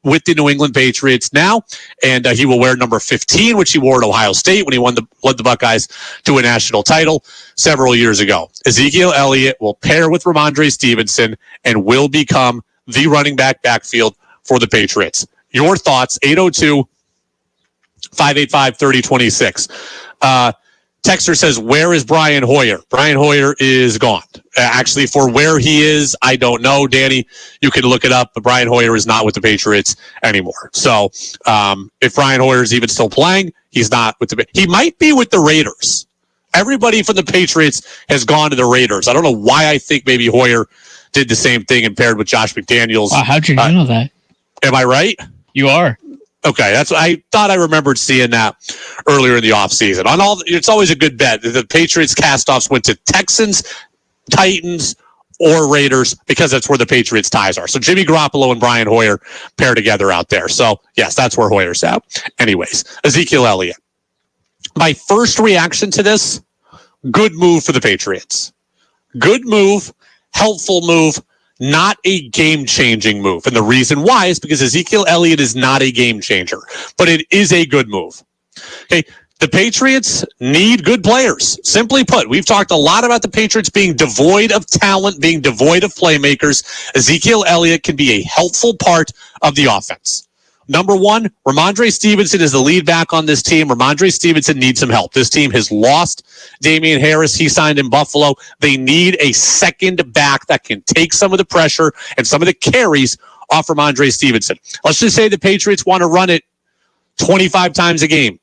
with the New England Patriots now, and he will wear number 15, which he wore at Ohio State when he led the Buckeyes to a national title several years ago. Ezekiel Elliott will pair with Ramondre Stevenson and will become the running backfield for the Patriots. Your thoughts, 802-585-3026. Texter says, where is Brian Hoyer? Brian Hoyer is gone. Actually, for where he is, I don't know. Danny, you can look it up, but Brian Hoyer is not with the Patriots anymore. So if Brian Hoyer is even still playing, he's not with he might be with the Raiders. Everybody from the Patriots has gone to the Raiders. I don't know why I think maybe Hoyer did the same thing and paired with Josh McDaniels. Wow, how'd you know that? Am I right? You are. Okay, that's what I thought. I remembered seeing that earlier in the offseason. It's always a good bet. The Patriots castoffs went to Texans, Titans, or Raiders because that's where the Patriots ties are. So Jimmy Garoppolo and Brian Hoyer pair together out there. So yes, that's where Hoyer's at. Anyways, Ezekiel Elliott. My first reaction to this, good move for the Patriots. Good move, helpful move. Not a game-changing move. And the reason why is because Ezekiel Elliott is not a game-changer. But it is a good move. Okay, the Patriots need good players. Simply put, we've talked a lot about the Patriots being devoid of talent, being devoid of playmakers. Ezekiel Elliott can be a helpful part of the offense. Number one, Ramondre Stevenson is the lead back on this team. Ramondre Stevenson needs some help. This team has lost Damian Harris. He signed in Buffalo. They need a second back that can take some of the pressure and some of the carries off Ramondre Stevenson. Let's just say the Patriots want to run it 25 times a game.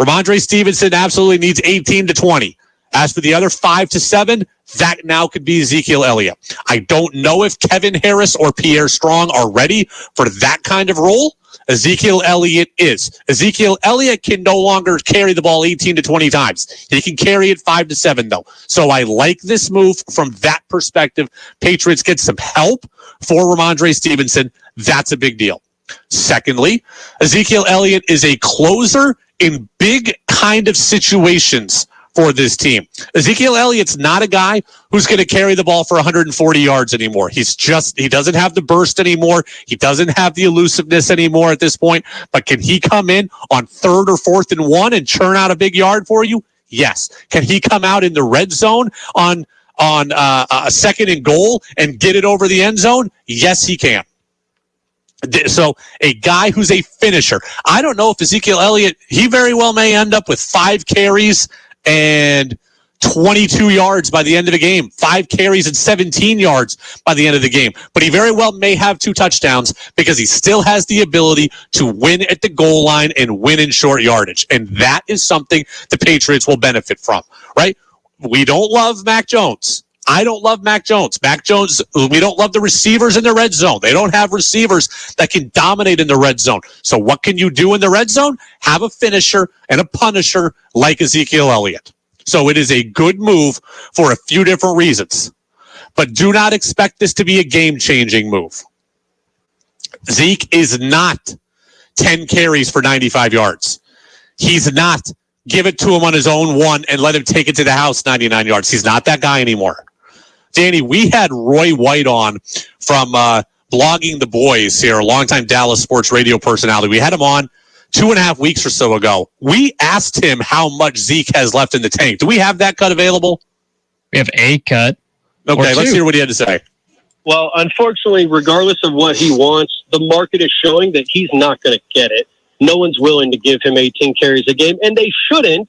Ramondre Stevenson absolutely needs 18 to 20. As for the other 5 to 7, that now could be Ezekiel Elliott. I don't know if Kevin Harris or Pierre Strong are ready for that kind of role. Ezekiel Elliott is. Ezekiel Elliott can no longer carry the ball 18 to 20 times. He can carry it 5 to 7, though. So I like this move from that perspective. Patriots get some help for Ramondre Stevenson. That's a big deal. Secondly, Ezekiel Elliott is a closer in big kind of situations for this team. Ezekiel Elliott's not a guy who's going to carry the ball for 140 yards anymore. He doesn't have the burst anymore. He doesn't have the elusiveness anymore at this point. But can he come in on 3rd or 4th and 1 and churn out a big yard for you? Yes. Can he come out in the red zone on a 2nd and goal and get it over the end zone? Yes, he can. So a guy who's a finisher. I don't know if Ezekiel Elliott, he very well may end up with 5 carries and 22 yards by the end of the game, 5 carries and 17 yards by the end of the game. But he very well may have 2 touchdowns because he still has the ability to win at the goal line and win in short yardage. And that is something the Patriots will benefit from, right? We don't love Mac Jones. I don't love Mac Jones. Mac Jones, we don't love the receivers in the red zone. They don't have receivers that can dominate in the red zone. So what can you do in the red zone? Have a finisher and a punisher like Ezekiel Elliott. So it is a good move for a few different reasons. But do not expect this to be a game-changing move. Zeke is not 10 carries for 95 yards. He's not give it to him on his own 1 and let him take it to the house 99 yards. He's not that guy anymore. Danny, we had Roy White on from Blogging the Boys here, a longtime Dallas sports radio personality. We had him on 2.5 weeks or so ago. We asked him how much Zeke has left in the tank. Do we have that cut available? We have a cut. Okay, let's hear what he had to say. Well, unfortunately, regardless of what he wants, the market is showing that he's not going to get it. No one's willing to give him 18 carries a game, and they shouldn't,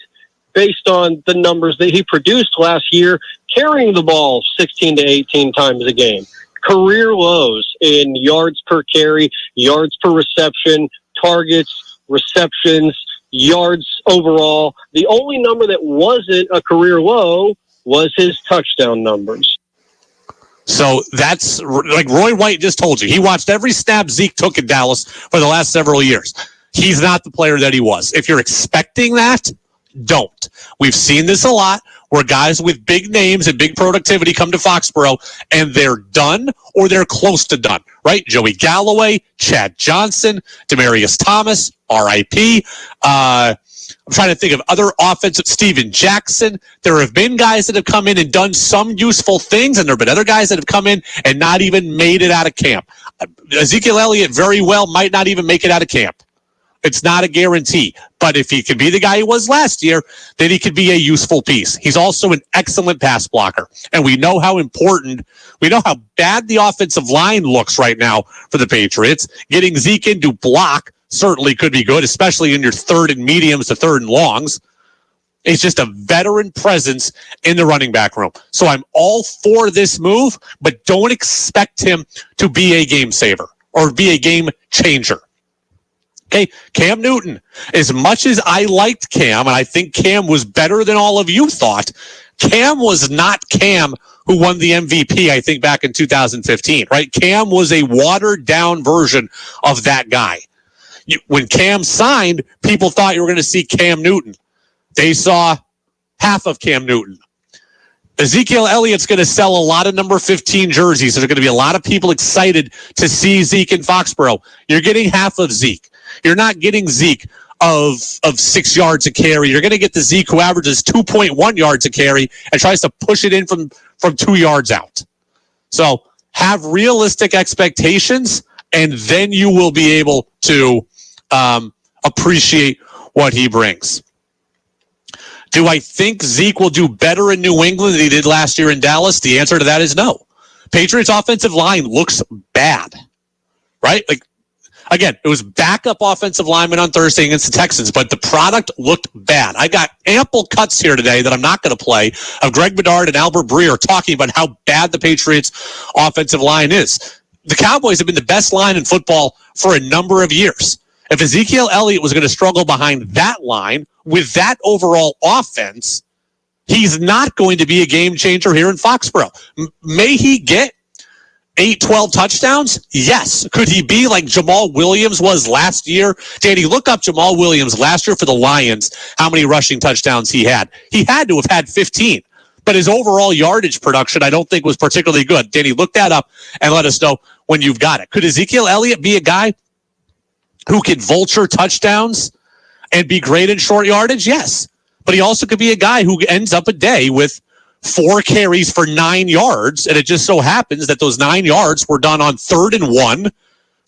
based on the numbers that he produced last year, carrying the ball 16 to 18 times a game. Career lows in yards per carry, yards per reception, targets, receptions, yards overall. The only number that wasn't a career low was his touchdown numbers. So that's like Roy White just told you. He watched every snap Zeke took in Dallas for the last several years. He's not the player that he was. If you're expecting that, don't. We've seen this a lot where guys with big names and big productivity come to Foxborough and they're done or they're close to done, right? Joey Galloway, Chad Johnson, Demaryius Thomas, RIP. I'm trying to think of other offensive, Steven Jackson. There have been guys that have come in and done some useful things, and there have been other guys that have come in and not even made it out of camp. Ezekiel Elliott very well might not even make it out of camp. It's not a guarantee. But if he could be the guy he was last year, then he could be a useful piece. He's also an excellent pass blocker. And we know how bad the offensive line looks right now for the Patriots. Getting Zeke in to block certainly could be good, especially in your third and mediums to third and longs. It's just a veteran presence in the running back room. So I'm all for this move, but don't expect him to be a game saver or be a game changer. Okay, Cam Newton. As much as I liked Cam, and I think Cam was better than all of you thought, Cam was not Cam who won the MVP, I think, back in 2015, right? Cam was a watered-down version of that guy. When Cam signed, people thought you were going to see Cam Newton. They saw half of Cam Newton. Ezekiel Elliott's going to sell a lot of number 15 jerseys. There's going to be a lot of people excited to see Zeke in Foxborough. You're getting half of Zeke. You're not getting Zeke of 6 yards a carry. You're going to get the Zeke who averages 2.1 yards a carry and tries to push it in from 2 yards out. So have realistic expectations, and then you will be able to appreciate what he brings. Do I think Zeke will do better in New England than he did last year in Dallas? The answer to that is no. Patriots offensive line looks bad, right? Like, again, it was backup offensive lineman on Thursday against the Texans, but the product looked bad. I got ample cuts here today that I'm not going to play of Greg Bedard and Albert Breer talking about how bad the Patriots offensive line is. The Cowboys have been the best line in football for a number of years. If Ezekiel Elliott was going to struggle behind that line with that overall offense, he's not going to be a game changer here in Foxborough. May he get 8-12 touchdowns? Yes. Could he be like Jamal Williams was last year? Danny, look up Jamal Williams last year for the Lions, how many rushing touchdowns he had. He had to have had 15. But his overall yardage production, I don't think, was particularly good. Danny, look that up and let us know when you've got it. Could Ezekiel Elliott be a guy who can vulture touchdowns and be great in short yardage? Yes. But he also could be a guy who ends up a day with 4 carries for 9 yards, and it just so happens that those 9 yards were done on 3rd and 1,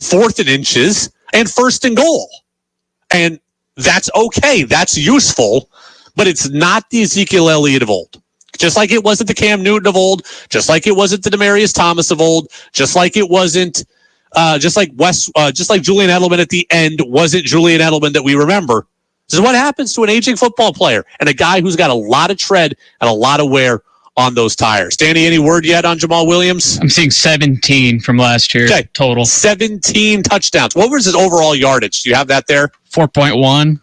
4th and inches, and 1st and goal. And that's okay. That's useful, but it's not the Ezekiel Elliott of old. Just like it wasn't the Cam Newton of old, just like it wasn't the Demaryius Thomas of old, just like it wasn't, just like Julian Edelman at the end wasn't Julian Edelman that we remember. This is what happens to an aging football player and a guy who's got a lot of tread and a lot of wear on those tires. Danny, any word yet on Jamal Williams? I'm seeing 17 from last year total. 17 touchdowns. What was his overall yardage? Do you have that there? 4.1.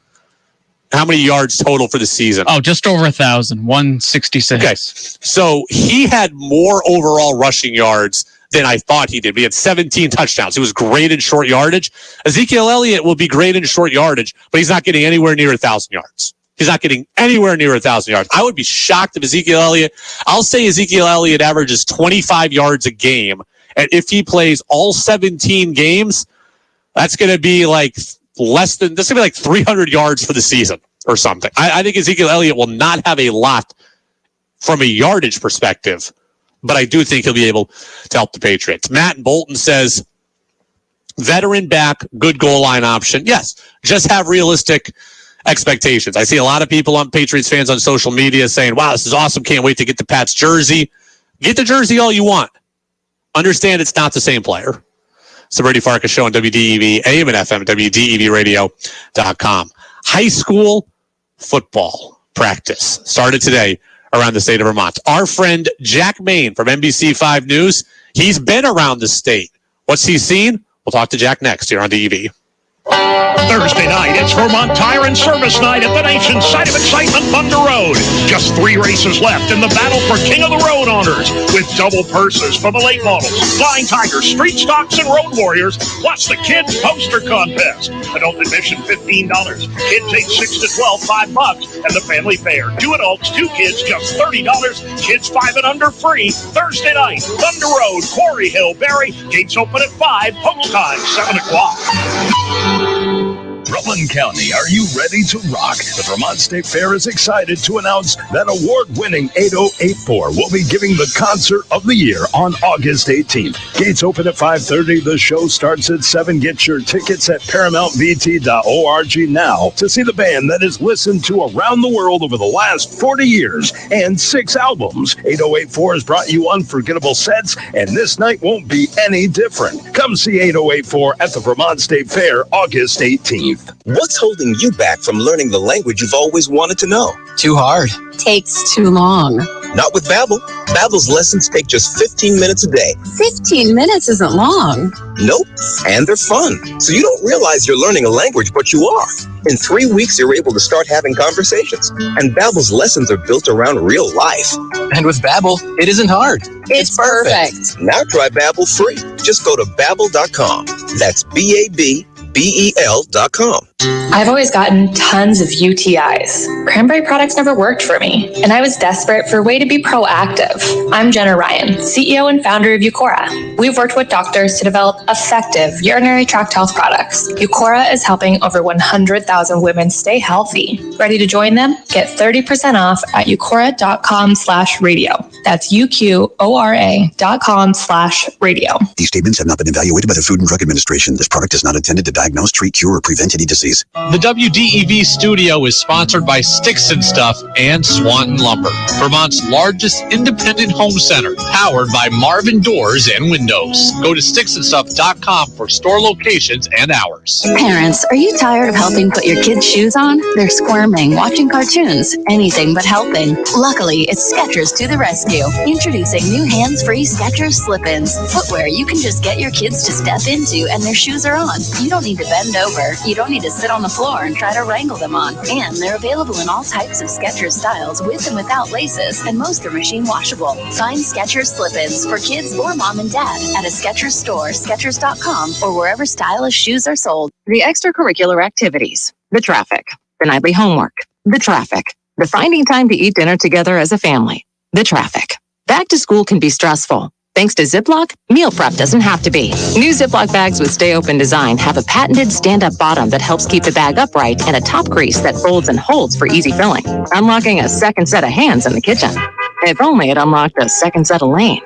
How many yards total for the season? Oh, just over 1,000, 166. Okay, so he had more overall rushing yards than I thought he did. He had 17 touchdowns. He was great in short yardage. Ezekiel Elliott will be great in short yardage, but he's not getting anywhere near 1,000 yards. He's not getting anywhere near 1,000 yards. I would be shocked if Ezekiel Elliott, I'll say Ezekiel Elliott averages 25 yards a game. And if he plays all 17 games, that's going to be like that's going to be like 300 yards for the season or something. I think Ezekiel Elliott will not have a lot from a yardage perspective, but I do think he'll be able to help the Patriots. Matt Bolton says, veteran back, good goal line option. Yes, just have realistic expectations. I see a lot of people on Patriots fans on social media saying, wow, this is awesome. Can't wait to get the Pats jersey. Get the jersey all you want. understand it's not the same player. It's the Brady Farkas Show on WDEV, AM and FM, WDEVradio.com. High school football practice started today around the state of Vermont. Our friend Jack Main from NBC5 News, he's been around the state. What's he seen? We'll talk to Jack next here on DEV. Thursday night, it's Vermont Tire and Service Night at the nation's site of excitement, Thunder Road. Just 3 races left in the battle for King of the Road honors, with double purses for the late models, Flying Tigers, Street Stocks, and Road Warriors, plus the Kids Poster Contest. Adult admission $15, kids age 6 to 12 $5, and the family fair. 2 adults, 2 kids, just $30. Kids 5 and under free. Thursday night, Thunder Road, Quarry Hill, Barry. Gates open at 5. Post time 7 o'clock. Rutland County, are you ready to rock? The Vermont State Fair is excited to announce that award-winning 8084 will be giving the concert of the year on August 18th. Gates open at 5:30. The show starts at 7. Get your tickets at ParamountVT.org now to see the band that is listened to around the world over the last 40 years and 6 albums. 8084 has brought you unforgettable sets, and this night won't be any different. Come see 8084 at the Vermont State Fair August 18th. What's holding you back from learning the language you've always wanted to know? Too hard. Takes too long. Not with Babbel. Babbel's lessons take just 15 minutes a day. 15 minutes isn't long. Nope. And they're fun. So you don't realize you're learning a language, but you are. In 3 weeks, you're able to start having conversations. And Babbel's lessons are built around real life. And with Babbel, it isn't hard. It's perfect. Now try Babbel free. Just go to Babbel.com. That's BABBEL.com. I've always gotten tons of UTIs. Cranberry products never worked for me, and I was desperate for a way to be proactive. I'm Jenna Ryan, CEO and founder of Eucora. We've worked with doctors to develop effective urinary tract health products. Eucora is helping over 100,000 women stay healthy. Ready to join them? Get 30% off at eucora.com/radio. That's UQORA.com/radio. These statements have not been evaluated by the Food and Drug Administration. This product is not intended to diagnose, treat, cure, or prevent any disease. The WDEV studio is sponsored by Sticks and Stuff and Swanton Lumber, Vermont's largest independent home center, powered by Marvin Doors and Windows. Go to sticksandstuff.com for store locations and hours. Parents, are you tired of helping put your kids' shoes on? They're squirming, watching cartoons, anything but helping. Luckily, it's Skechers to the rescue. Introducing new hands-free Skechers slip-ins. Footwear you can just get your kids to step into and their shoes are on. You don't need to bend over. You don't need to sit on the floor and try to wrangle them on. And they're available in all types of Skechers styles with and without laces, and most are machine washable. Find Skechers slip-ins for kids or mom and dad at a Skechers store, Skechers.com, or wherever stylish shoes are sold. The extracurricular activities, the traffic, the nightly homework, the traffic, the finding time to eat dinner together as a family, the traffic. Back to school can be stressful. Thanks to Ziploc, meal prep doesn't have to be. New Ziploc bags with Stay Open design have a patented stand-up bottom that helps keep the bag upright and a top crease that folds and holds for easy filling, unlocking a second set of hands in the kitchen. If only it unlocked a second set of lanes.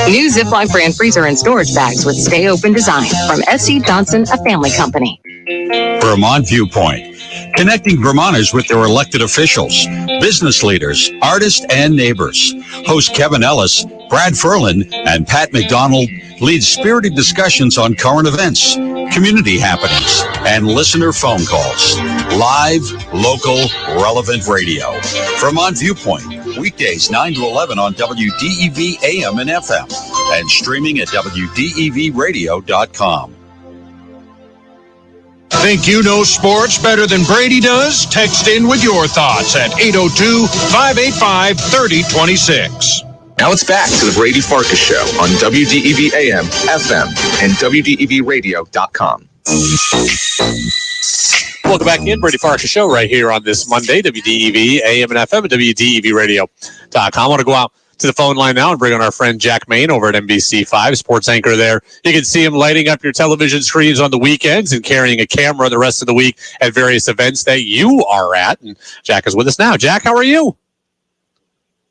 New Ziploc brand freezer and storage bags with Stay Open design from S.C. Johnson, a family company. Vermont Viewpoint, connecting Vermonters with their elected officials, business leaders, artists, and neighbors. Host Kevin Ellis, Brad Ferlin, and Pat McDonald lead spirited discussions on current events, community happenings, and listener phone calls. Live, local, relevant radio. Vermont Viewpoint, weekdays 9 to 11 on WDEV AM and FM, and streaming at WDEVradio.com. Think you know sports better than Brady does? Text in with your thoughts at 802-585-3026. Now it's back to the Brady Farkas Show on WDEV AM, FM, and WDEVradio.com. Welcome back in, Brady Farkas Show right here on this Monday, WDEV AM and FM, and WDEVradio.com. I want to go out to the phone line now and bring on our friend Jack Main over at NBC5, sports anchor there. You can see him lighting up your television screens on the weekends and carrying a camera the rest of the week at various events that you are at. And Jack is with us now. Jack, how are you?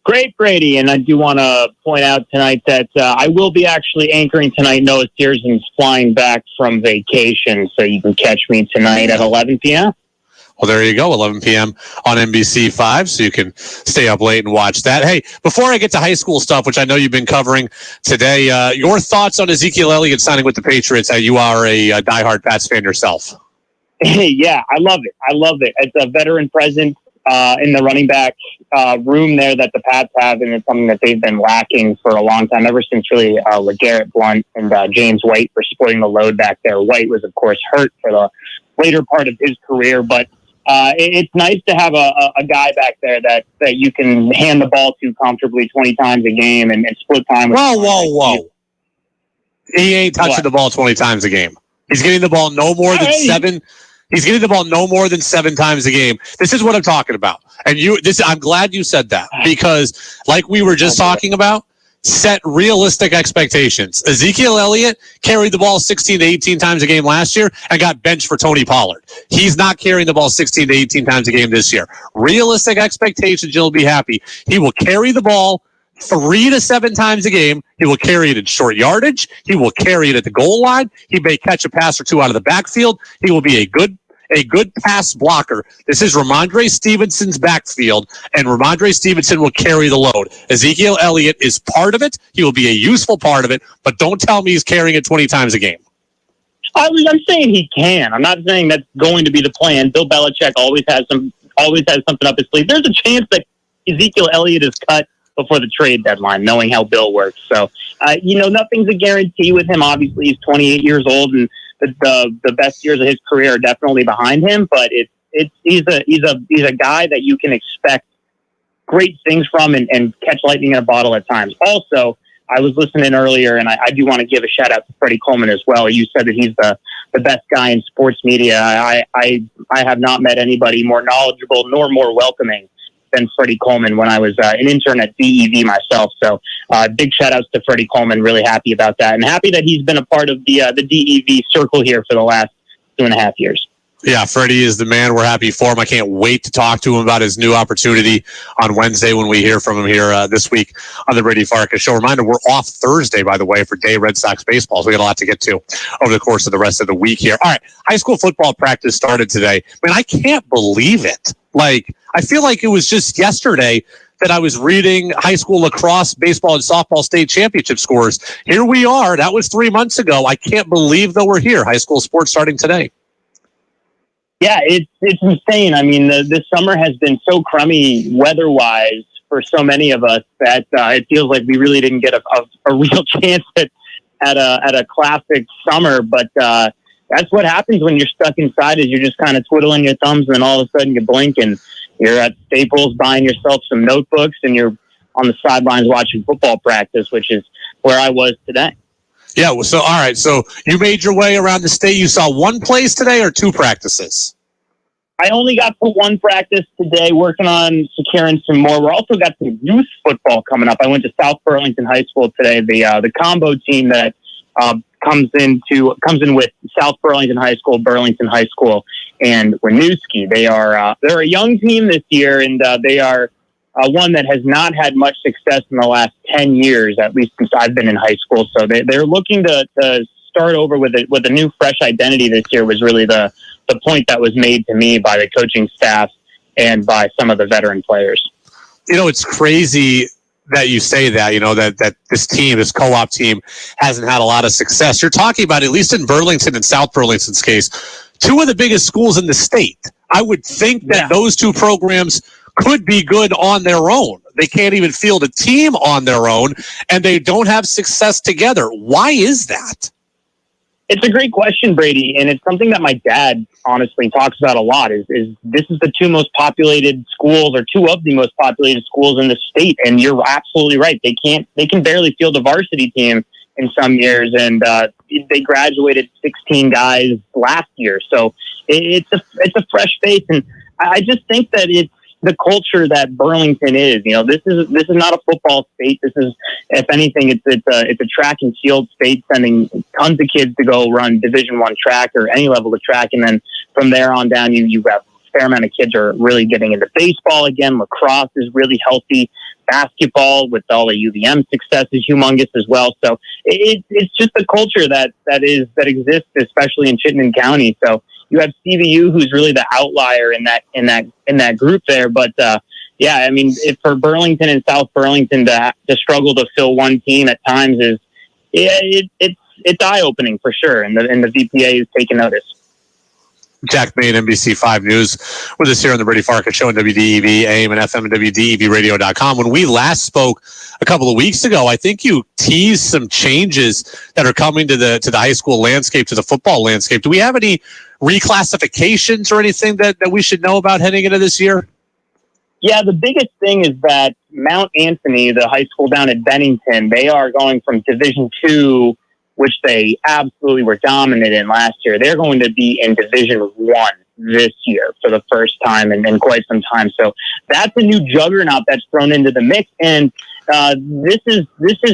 Great, Brady. And I do want to point out tonight that I will be actually anchoring tonight. Noah Steerson's flying back from vacation, so you can catch me tonight at 11 p.m. Well, there you go, 11 p.m. on NBC5, so you can stay up late and watch that. Hey, before I get to high school stuff, which I know you've been covering today, your thoughts on Ezekiel Elliott signing with the Patriots? You are a diehard Pats fan yourself. Yeah, I love it. It's a veteran presence in the running back room there that the Pats have, and it's something that they've been lacking for a long time, ever since really LeGarrette Blount and James White were splitting the load back there. White was, of course, hurt for the later part of his career, but it's nice to have a guy back there that you can hand the ball to comfortably 20 times a game and split time with. Whoa. He ain't touching the ball 20 times a game. He's getting the ball no more than seven. He's getting the ball no more than 7 times a game. This is what I'm talking about. And I'm glad you said that, because like we were just talking about, set realistic expectations. Ezekiel Elliott carried the ball 16 to 18 times a game last year and got benched for Tony Pollard. He's not carrying the ball 16 to 18 times a game this year. Realistic expectations, you'll be happy. He will carry the ball 3 to 7 times a game. He will carry it in short yardage. He will carry it at the goal line. He may catch a pass or two out of the backfield. He will be a good pass blocker. This is Ramondre Stevenson's backfield, and Ramondre Stevenson will carry the load. Ezekiel Elliott is part of it. He will be a useful part of it, but don't tell me he's carrying it 20 times a game. I'm saying he can. I'm not saying that's going to be the plan. Bill Belichick always has something up his sleeve. There's a chance that Ezekiel Elliott is cut before the trade deadline, knowing how Bill works. So, nothing's a guarantee with him. Obviously, he's 28 years old, and the best years of his career are definitely behind him. But he's a guy that you can expect great things from and catch lightning in a bottle at times. Also, I was listening earlier, and I do want to give a shout out to Freddie Coleman as well. You said that he's the best guy in sports media. I have not met anybody more knowledgeable nor more welcoming than Freddie Coleman when I was an intern at DEV myself. So big shout outs to Freddie Coleman. Really happy about that, and happy that he's been a part of the DEV circle here for the last 2.5 years. Yeah, Freddie is the man. We're happy for him. I can't wait to talk to him about his new opportunity on Wednesday when we hear from him here this week on the Brady Farkas Show. Reminder, we're off Thursday, by the way, for day Red Sox baseball. So we got a lot to get to over the course of the rest of the week here. All right, high school football practice started today. Man, I can't believe it. I feel like it was just yesterday that I was reading high school lacrosse, baseball, and softball state championship scores. Here we are. That was 3 months ago. I can't believe that we're here. High school sports starting today. Yeah, it's insane. I mean, this summer has been so crummy weather-wise for so many of us that it feels like we really didn't get a real chance at a classic summer. But that's what happens when you're stuck inside, is you're just kind of twiddling your thumbs, and then all of a sudden you blink and you're at Staples buying yourself some notebooks, and you're on the sidelines watching football practice, which is where I was today. Yeah, so all right. So you made your way around the state. You saw one place today or 2 practices? I only got to 1 practice today, working on securing some more. We're also got some youth football coming up. I went to South Burlington High School today. The combo team that comes in with South Burlington High School, Burlington High School, and Winooski. They're a young team this year, and they are one that has not had much success in the last 10 years, at least since I've been in high school. So they're looking to start over with a new, fresh identity this year. Was really the point that was made to me by the coaching staff and by some of the veteran players. It's crazy that you say that, that this team, this co-op team, hasn't had a lot of success. You're talking about, at least in Burlington and South Burlington's case, 2 of the biggest schools in the state. I would think that those 2 programs could be good on their own. They can't even field a team on their own, and they don't have success together. Why is that? It's a great question, Brady, and it's something that my dad honestly talks about a lot. Is this is the 2 most populated schools, or 2 of the most populated schools in the state, and you're absolutely right. They can barely field a varsity team in some years, and they graduated 16 guys last year. So it's a fresh face, and I just think that it's the culture that Burlington is. This is not a football state. This is, if anything, it's a track and field state, sending tons of kids to go run Division I track or any level of track, and then from there on down, you have a fair amount of kids are really getting into baseball again. Lacrosse is really healthy. Basketball, with all the UVM success, is humongous as well. So it's just the culture that exists, especially in Chittenden County. So you have CVU, who's really the outlier in that group there. But yeah, I mean, if for Burlington and South Burlington to struggle to fill one team at times it's eye opening for sure, and the VPA is taking notice. Jack Main, NBC 5 News, with us here on the Brady Farkas Show on WDEV, AM and FM, and WDEVradio.com. When we last spoke a couple of weeks ago, I think you teased some changes that are coming to the high school landscape, to the football landscape. Do we have any reclassifications or anything that we should know about heading into this year? Yeah, the biggest thing is that Mount Anthony, the high school down at Bennington, they are going from Division II, which they absolutely were dominant in last year. They're going to be in Division I this year for the first time in quite some time. So that's a new juggernaut that's thrown into the mix. And this is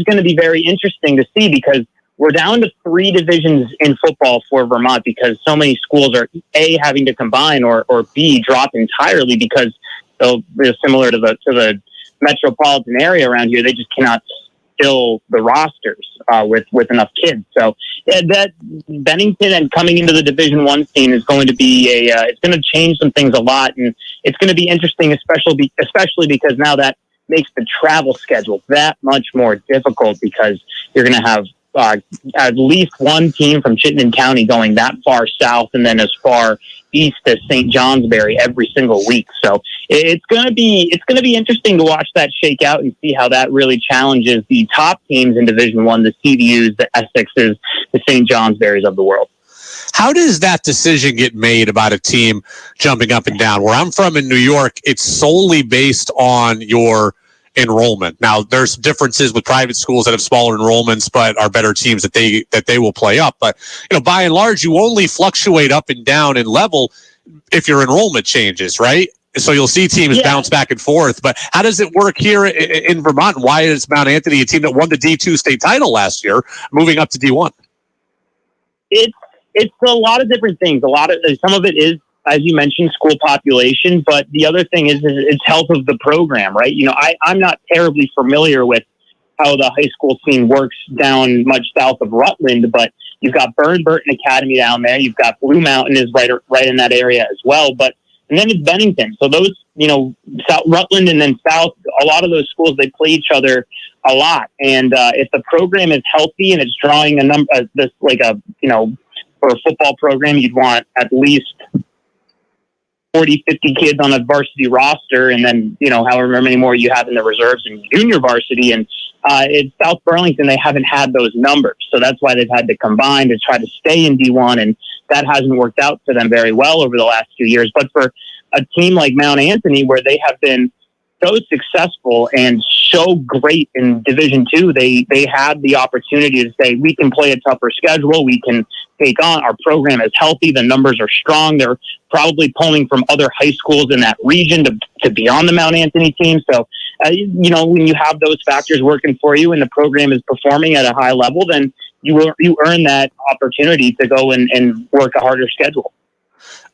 going to be very interesting to see, because we're down to 3 divisions in football for Vermont, because so many schools are A, having to combine, or B, drop entirely because they're similar to the metropolitan area around here. They just cannot fill the rosters with enough kids. So yeah, that Bennington and coming into the Division I scene is going to be it's going to change some things a lot, and it's going to be interesting, especially because now that makes the travel schedule that much more difficult, because you're going to have at least one team from Chittenden County going that far south, and then as far east as St. Johnsbury every single week. So it's going to be interesting to watch that shake out and see how that really challenges the top teams in Division I, the CVUs, the Essexes, the St. Johnsburys of the world. How does that decision get made about a team jumping up and down? Where I'm from in New York, it's solely based on your enrollment. Now, there's differences with private schools that have smaller enrollments but are better teams that they will play up. But by and large, you only fluctuate up and down in level if your enrollment changes, right? So you'll see teams bounce back and forth. But how does it work here in Vermont? Why is Mount Anthony, a team that won the D2 state title last year, moving up to D1? It's a lot of different things. Some of it is, as you mentioned, school population, but the other thing is it's health of the program, right? I'm not terribly familiar with how the high school scene works down much south of Rutland, but you've got Burton Academy down there. You've got Blue Mountain is right in that area as well. And then it's Bennington. So those, South Rutland and then South, a lot of those schools, they play each other a lot. And if the program is healthy and it's drawing a number, for a football program, you'd want at least 40, 50 kids on a varsity roster, and then, however many more you have in the reserves and junior varsity. And in South Burlington, they haven't had those numbers. So that's why they've had to combine to try to stay in D1. And that hasn't worked out for them very well over the last few years. But for a team like Mount Anthony, where they have been so successful and so great in Division II, they had the opportunity to say, we can play a tougher schedule. We can take on, our program is healthy. The numbers are strong. They're probably pulling from other high schools in that region to be on the Mount Anthony team. So, when you have those factors working for you and the program is performing at a high level, then you earn that opportunity to go and work a harder schedule.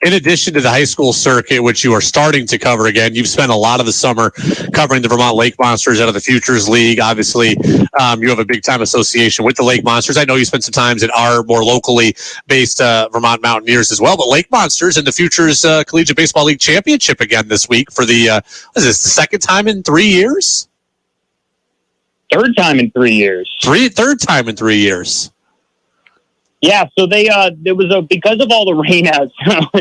In addition to the high school circuit, which you are starting to cover again, you've spent a lot of the summer covering the Vermont Lake Monsters out of the Futures League. Obviously, you have a big-time association with the Lake Monsters. I know you spent some time at our more locally based Vermont Mountaineers as well. But Lake Monsters and the Futures Collegiate Baseball League Championship again this week for the second time in 3 years? Third time in 3 years. Third time in 3 years. Yeah, so there was because of all the rainouts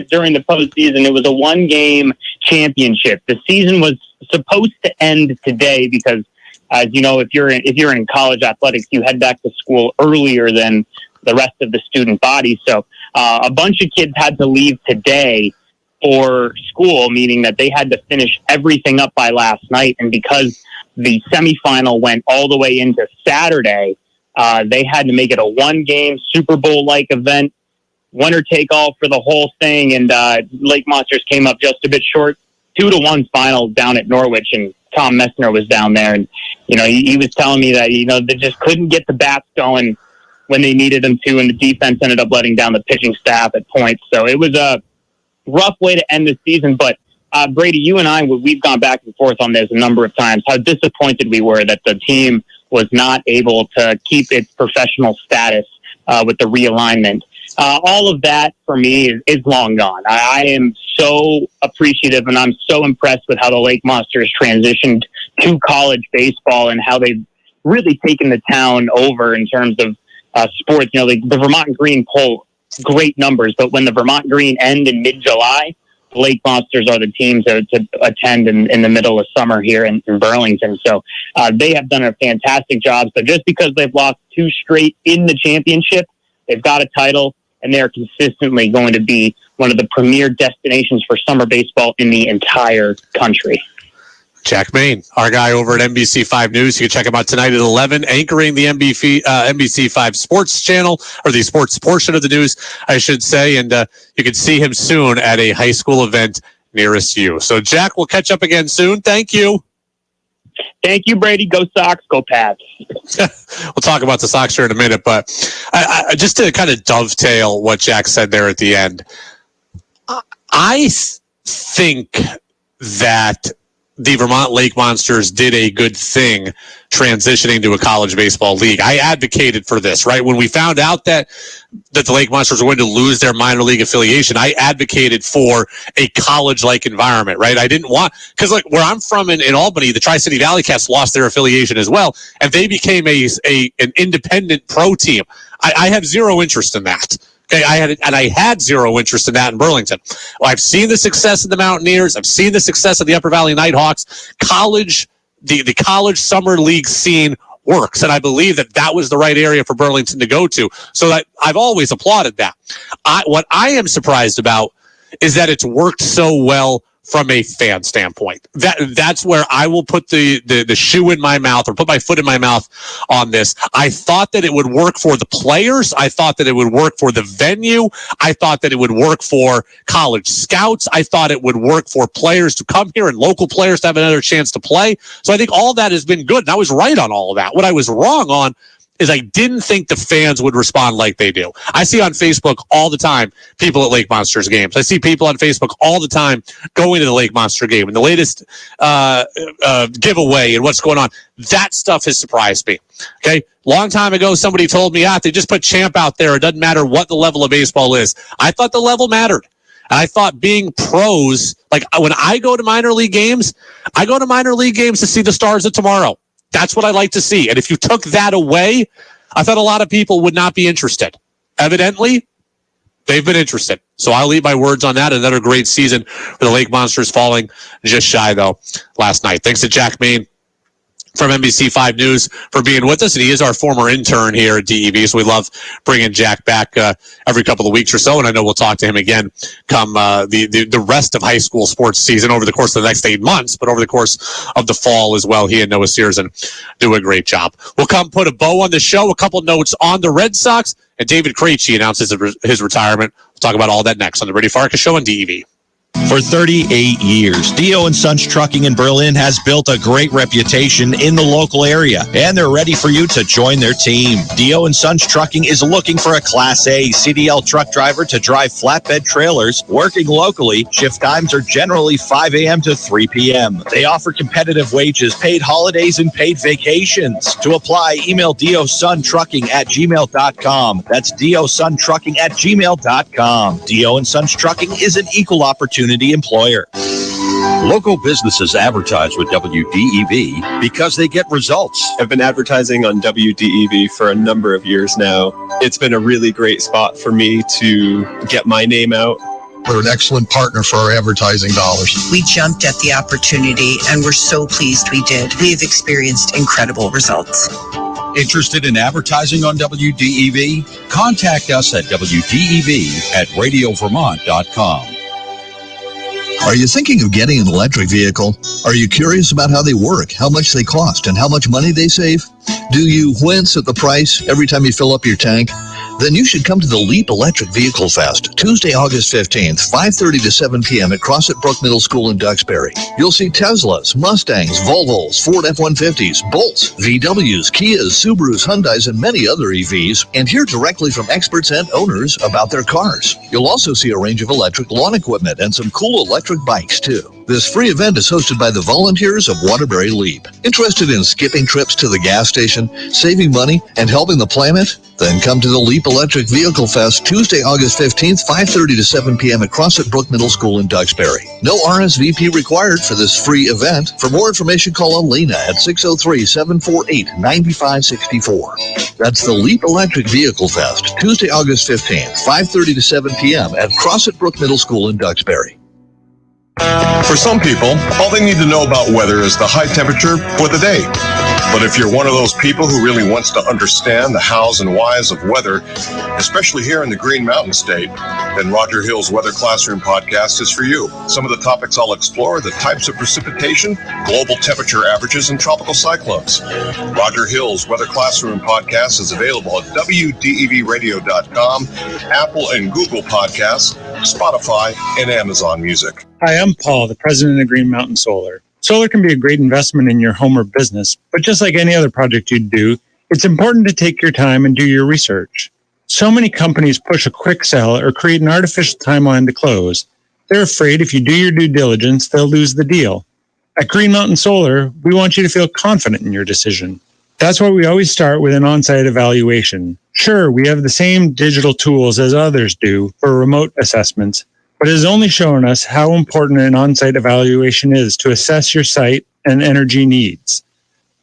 during the postseason, it was a 1-game championship. The season was supposed to end today because, as you know, if you're in college athletics, you head back to school earlier than the rest of the student body. So a bunch of kids had to leave today for school, meaning that they had to finish everything up by last night. And because the semifinal went all the way into Saturday, they had to make it a 1-game Super Bowl-like event, winner take all for the whole thing. And Lake Monsters came up just a bit short, 2-1 final down at Norwich. And Tom Messner was down there, and he was telling me that they just couldn't get the bats going when they needed them to, and the defense ended up letting down the pitching staff at points. So it was a rough way to end the season. But Brady, you and I, we've gone back and forth on this a number of times. How disappointed we were that the team was not able to keep its professional status with the realignment. all of that for me is long gone. I am so appreciative and I'm so impressed with how the Lake Monsters transitioned to college baseball and how they've really taken the town over in terms of sports. You know, the Vermont Green poll, great numbers, but when the Vermont Green end in mid-July, Lake Monsters are the team to attend in the middle of summer here in Burlington. So they have done a fantastic job. So just because they've lost 2 straight in the championship, they've got a title, and they're consistently going to be one of the premier destinations for summer baseball in the entire country. Jack Main, our guy over at NBC5 News. You can check him out tonight at 11, anchoring the NBC5 Sports channel, or the sports portion of the news, I should say. And you can see him soon at a high school event nearest you. So, Jack, we'll catch up again soon. Thank you. Thank you, Brady. Go Sox. Go Pats. We'll talk about the Sox here in a minute. But I just to kind of dovetail what Jack said there at the end, I think that the Vermont Lake Monsters did a good thing transitioning to a college baseball league. I advocated for this, right? When we found out that the Lake Monsters were going to lose their minor league affiliation, I advocated for a college-like environment, right? I didn't want, because like where I'm from in Albany, the Tri-City Valley Cats lost their affiliation as well, and they became an independent pro team. I have zero interest in that. Okay, I had zero interest in that in Burlington. Well, I've seen the success of the Mountaineers. I've seen the success of the Upper Valley Nighthawks. College, the college summer league scene works, and I believe that was the right area for Burlington to go to. So that I've always applauded that. What I am surprised about is that it's worked so well from a fan standpoint. That's where I will put the shoe in my mouth, or put my foot in my mouth on this. I thought that it would work for the players. I thought that it would work for the venue. I thought that it would work for college scouts. I thought it would work for players to come here and local players to have another chance to play. So I think all that has been good, and I was right on all of that. What I was wrong on is I didn't think the fans would respond like they do. I see on Facebook all the time people at Lake Monsters games. I see people on Facebook all the time going to the Lake Monster game and the latest giveaway and what's going on. That stuff has surprised me. Okay, long time ago, somebody told me, they just put Champ out there. It doesn't matter what the level of baseball is. I thought the level mattered. I thought being pros, like when I go to minor league games, I go to minor league games to see the stars of tomorrow. That's what I like to see. And if you took that away, I thought a lot of people would not be interested. Evidently, they've been interested. So I'll leave my words on that. Another great season for the Lake Monsters, falling just shy, though, last night. Thanks to Jack Main from NBC5 News for being with us. And he is our former intern here at DEV, so we love bringing Jack back every couple of weeks or so. And I know we'll talk to him again come the rest of high school sports season over the course of the next 8 months, but over the course of the fall as well. He and Noah Searson do a great job. We'll come put a bow on the show. A couple notes on the Red Sox, and David Krejci announces his retirement. We'll talk about all that next on the Brady Farkas Show on DEV. For 38 years, Dio & Sons Trucking in Berlin has built a great reputation in the local area, and they're ready for you to join their team. Dio & Sons Trucking is looking for a Class A CDL truck driver to drive flatbed trailers. Working locally, shift times are generally 5 a.m. to 3 p.m. They offer competitive wages, paid holidays, and paid vacations. To apply, email diossuntrucking@gmail.com. That's diossuntrucking@gmail.com. Dio & Sons Trucking is an equal opportunity employer. Local businesses advertise with WDEV because they get results. I've been advertising on WDEV for a number of years now. It's been a really great spot for me to get my name out. We're an excellent partner for our advertising dollars. We jumped at the opportunity and we're so pleased we did. We've experienced incredible results. Interested in advertising on WDEV? Contact us at WDEV@radiovermont.com. Are you thinking of getting an electric vehicle? Are you curious about how they work, how much they cost, and how much money they save? Do you wince at the price every time you fill up your tank? Then you should come to the Leap Electric Vehicle Fest, Tuesday, August 15th, 5:30 to 7 p.m. at Crossett Brook Middle School in Duxbury. You'll see Teslas, Mustangs, Volvos, Ford F-150s, Bolts, VWs, Kias, Subarus, Hyundais, and many other EVs, and hear directly from experts and owners about their cars. You'll also see a range of electric lawn equipment and some cool electric bikes, too. This free event is hosted by the volunteers of Waterbury Leap. Interested in skipping trips to the gas station, saving money, and helping the planet? Then come to the Leap Electric Vehicle Fest Tuesday, August 15th, 5:30 to 7 p.m. at Crossett Brook Middle School in Duxbury. No RSVP required for this free event. For more information, call Alina at 603-748-9564. That's the Leap Electric Vehicle Fest, Tuesday, August 15th, 5:30 to 7 p.m. at Crossett Brook Middle School in Duxbury. For some people, all they need to know about weather is the high temperature for the day. But if you're one of those people who really wants to understand the hows and whys of weather, especially here in the Green Mountain State, then Roger Hill's Weather Classroom podcast is for you. Some of the topics I'll explore are the types of precipitation, global temperature averages, and tropical cyclones. Roger Hill's Weather Classroom podcast is available at WDEVradio.com, Apple and Google Podcasts, Spotify, and Amazon Music. Hi, I'm Paul, the president of Green Mountain Solar. Solar can be a great investment in your home or business, but just like any other project you'd do, it's important to take your time and do your research. So many companies push a quick sell or create an artificial timeline to close. They're afraid if you do your due diligence, they'll lose the deal. At Green Mountain Solar, we want you to feel confident in your decision. That's why we always start with an on-site evaluation. Sure, we have the same digital tools as others do for remote assessments, but it has only shown us how important an on-site evaluation is to assess your site and energy needs.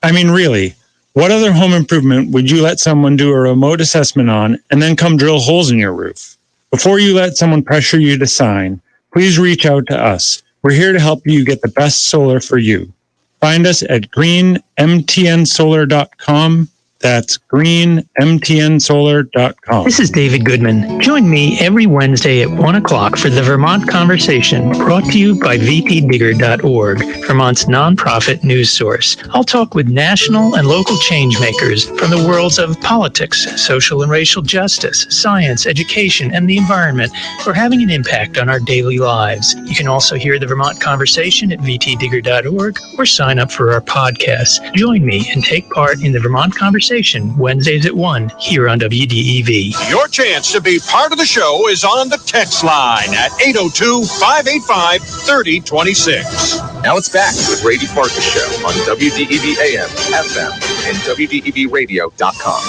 I mean, really, what other home improvement would you let someone do a remote assessment on and then come drill holes in your roof? Before you let someone pressure you to sign, please reach out to us. We're here to help you get the best solar for you. Find us at greenmtnsolar.com. That's greenmtnsolar.com. This is David Goodman. Join me every Wednesday at 1 o'clock for the Vermont Conversation, brought to you by vpdigger.org, Vermont's nonprofit news source. I'll talk with national and local change makers from the worlds of politics, social and racial justice, science, education, and the environment who are having an impact on our daily lives. You can also hear the Vermont Conversation at vtdigger.org or sign up for our podcast. Join me and take part in the Vermont Conversation Wednesdays at 1 here on WDEV. Your chance to be part of the show is on the text line at 802-585-3026. Now it's back to the Brady Farkas Show on WDEV AM, FM, and WDEVradio.com.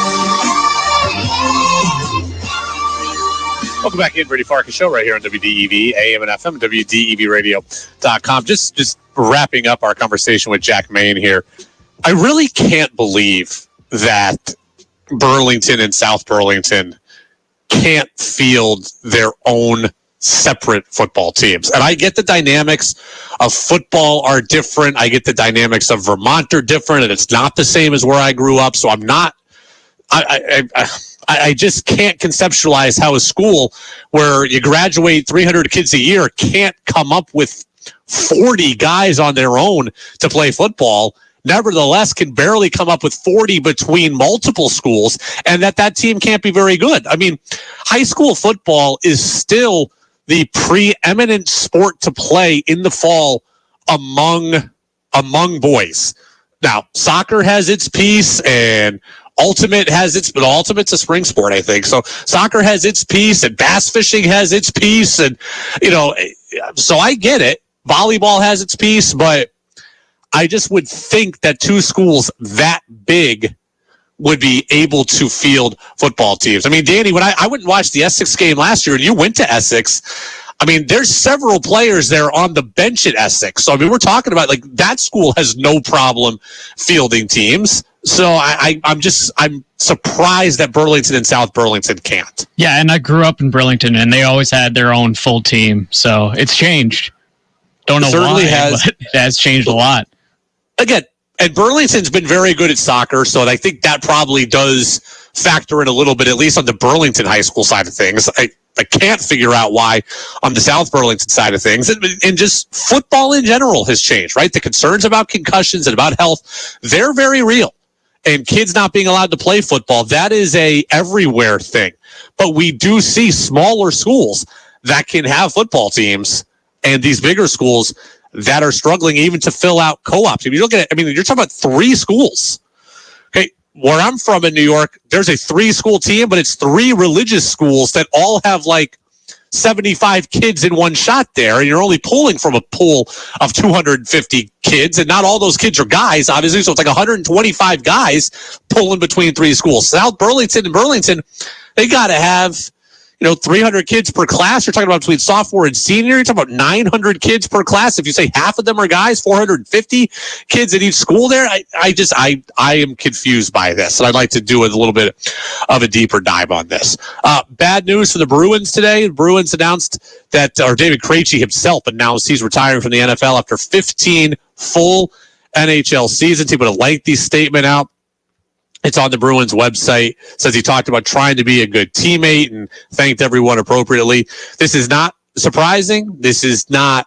Welcome back in, Brady Farkas Show, right here on WDEV, AM and FM, WDEVradio.com. Just wrapping up our conversation with Jack Main here. I really can't believe that Burlington and South Burlington can't field their own separate football teams. And I get the dynamics of football are different. I get the dynamics of Vermont are different, and it's not the same as where I grew up. So I'm not, I just can't conceptualize how a school where you graduate 300 kids a year can't come up with 40 guys on their own to play football, nevertheless can barely come up with 40 between multiple schools, and that team can't be very good. I mean, high school football is still the preeminent sport to play in the fall among boys. Now, soccer has its piece, and Ultimate has its, but Ultimate's a spring sport, I think. So soccer has its piece, and bass fishing has its piece, and, so I get it. Volleyball has its piece, but I just would think that two schools that big would be able to field football teams. I mean, Danny, when I went and watched the Essex game last year, and you went to Essex, I mean, there's several players there on the bench at Essex. So, I mean, we're talking about, like, that school has no problem fielding teams. So I'm surprised that Burlington and South Burlington can't. Yeah, and I grew up in Burlington, and they always had their own full team. So it's changed. Don't know why, but it has changed a lot. Again, and Burlington's been very good at soccer, so I think that probably does factor in a little bit, at least on the Burlington high school side of things. I can't figure out why on the South Burlington side of things. And just football in general has changed, right? The concerns about concussions and about health, they're very real. And kids not being allowed to play football, that is a everywhere thing. But we do see smaller schools that can have football teams, and these bigger schools that are struggling even to fill out co-ops. If you look at it, I mean, you're talking about 3 schools. Okay, where I'm from in New York, there's a 3-school team, but it's 3 religious schools that all have like 75 kids in one shot there, and you're only pulling from a pool of 250 kids, and not all those kids are guys, obviously, so it's like 125 guys pulling between three schools. South Burlington and Burlington, they got to have 300 kids per class. You're talking about between sophomore and senior. You're talking about 900 kids per class. If you say half of them are guys, 450 kids at each school there. I am confused by this, and I'd like to do a little bit of a deeper dive on this. Bad news for the Bruins today. The Bruins announced that, or David Krejci himself announced he's retiring from the NFL after 15 full NHL seasons. He put a lengthy statement out. It's on the Bruins website. Says he talked about trying to be a good teammate and thanked everyone appropriately. This is not surprising. This is not.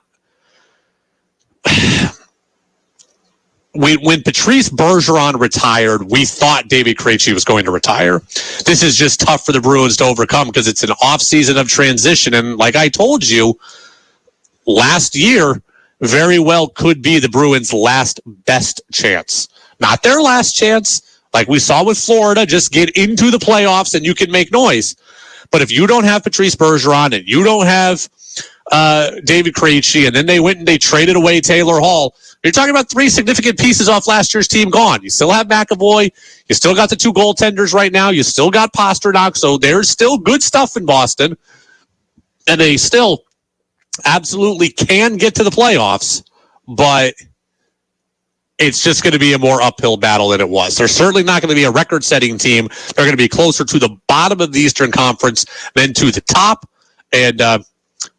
When Patrice Bergeron retired, we thought David Krejci was going to retire. This is just tough for the Bruins to overcome because it's an off-season of transition. And like I told you, last year very well could be the Bruins' last best chance. Not their last chance. Like we saw with Florida, just get into the playoffs and you can make noise. But if you don't have Patrice Bergeron and you don't have David Krejci, and then they went and they traded away Taylor Hall, you're talking about three significant pieces off last year's team gone. You still have McAvoy. You still got the two goaltenders right now. You still got Pasternak. So there's still good stuff in Boston. And they still absolutely can get to the playoffs. But it's just going to be a more uphill battle than it was. They're certainly not going to be a record-setting team. They're going to be closer to the bottom of the Eastern Conference than to the top, and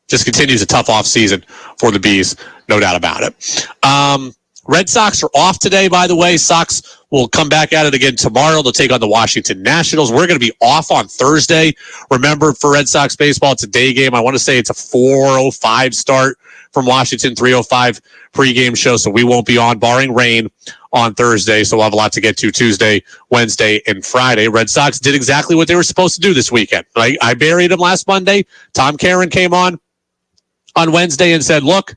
just continues a tough offseason for the Bees, no doubt about it. Red Sox are off today, by the way. Sox will come back at it again tomorrow. They'll take on the Washington Nationals. We're going to be off on Thursday. Remember, for Red Sox baseball, it's a day game. I want to say it's a 4:05 start from Washington, 3:05 pregame show, so we won't be on, barring rain, on Thursday. So we'll have a lot to get to Tuesday, Wednesday, and Friday. Red Sox did exactly what they were supposed to do this weekend. I buried them last Monday. Tom Caron came on Wednesday and said, look,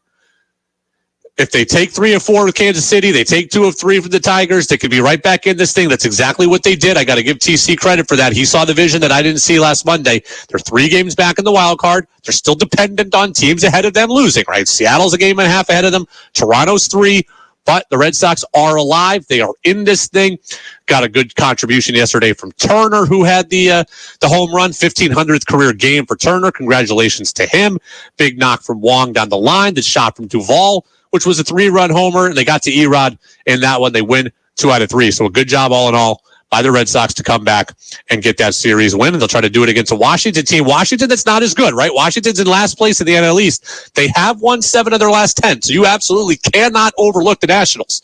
if they take 3 of 4 with Kansas City, they take 2 of 3 from the Tigers, they could be right back in this thing. That's exactly what they did. I got to give TC credit for that. He saw the vision that I didn't see last Monday. They're 3 games back in the wild card. They're still dependent on teams ahead of them losing, right? Seattle's a game and a half ahead of them. Toronto's 3. But the Red Sox are alive. They are in this thing. Got a good contribution yesterday from Turner, who had the home run, 1,500th career game for Turner. Congratulations to him. Big knock from Wong down the line. The shot from Duvall, which was a 3-run homer, and they got to Erod in that one. They win 2 out of 3. So a good job all in all by the Red Sox to come back and get that series win. And they'll try to do it against a Washington team. Washington that's not as good, right? Washington's in last place in the NL East. They have won 7 of their last 10. So you absolutely cannot overlook the Nationals.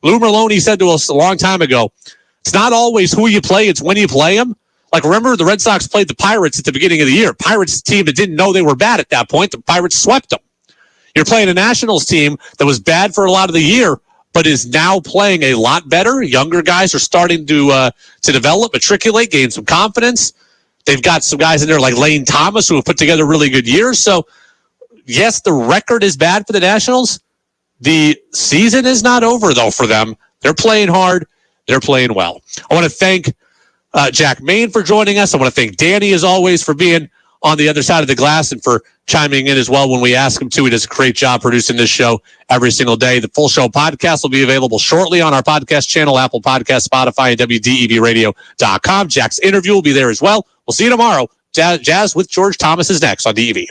Lou Merlone said to us a long time ago, it's not always who you play, it's when you play them. Like, remember, the Red Sox played the Pirates at the beginning of the year. Pirates team that didn't know they were bad at that point. The Pirates swept them. You're playing a Nationals team that was bad for a lot of the year, but is now playing a lot better. Younger guys are starting to develop, matriculate, gain some confidence. They've got some guys in there like Lane Thomas who have put together really good years. So, yes, the record is bad for the Nationals. The season is not over, though, for them. They're playing hard. They're playing well. I want to thank Jack Main for joining us. I want to thank Danny, as always, for being on the other side of the glass and for chiming in as well when we ask him to. He does a great job producing this show every single day. The full show podcast will be available shortly on our podcast channel, Apple Podcasts, Spotify, and WDEVradio.com. Jack's interview will be there as well. We'll see you tomorrow. Jazz with George Thomas is next on DEV.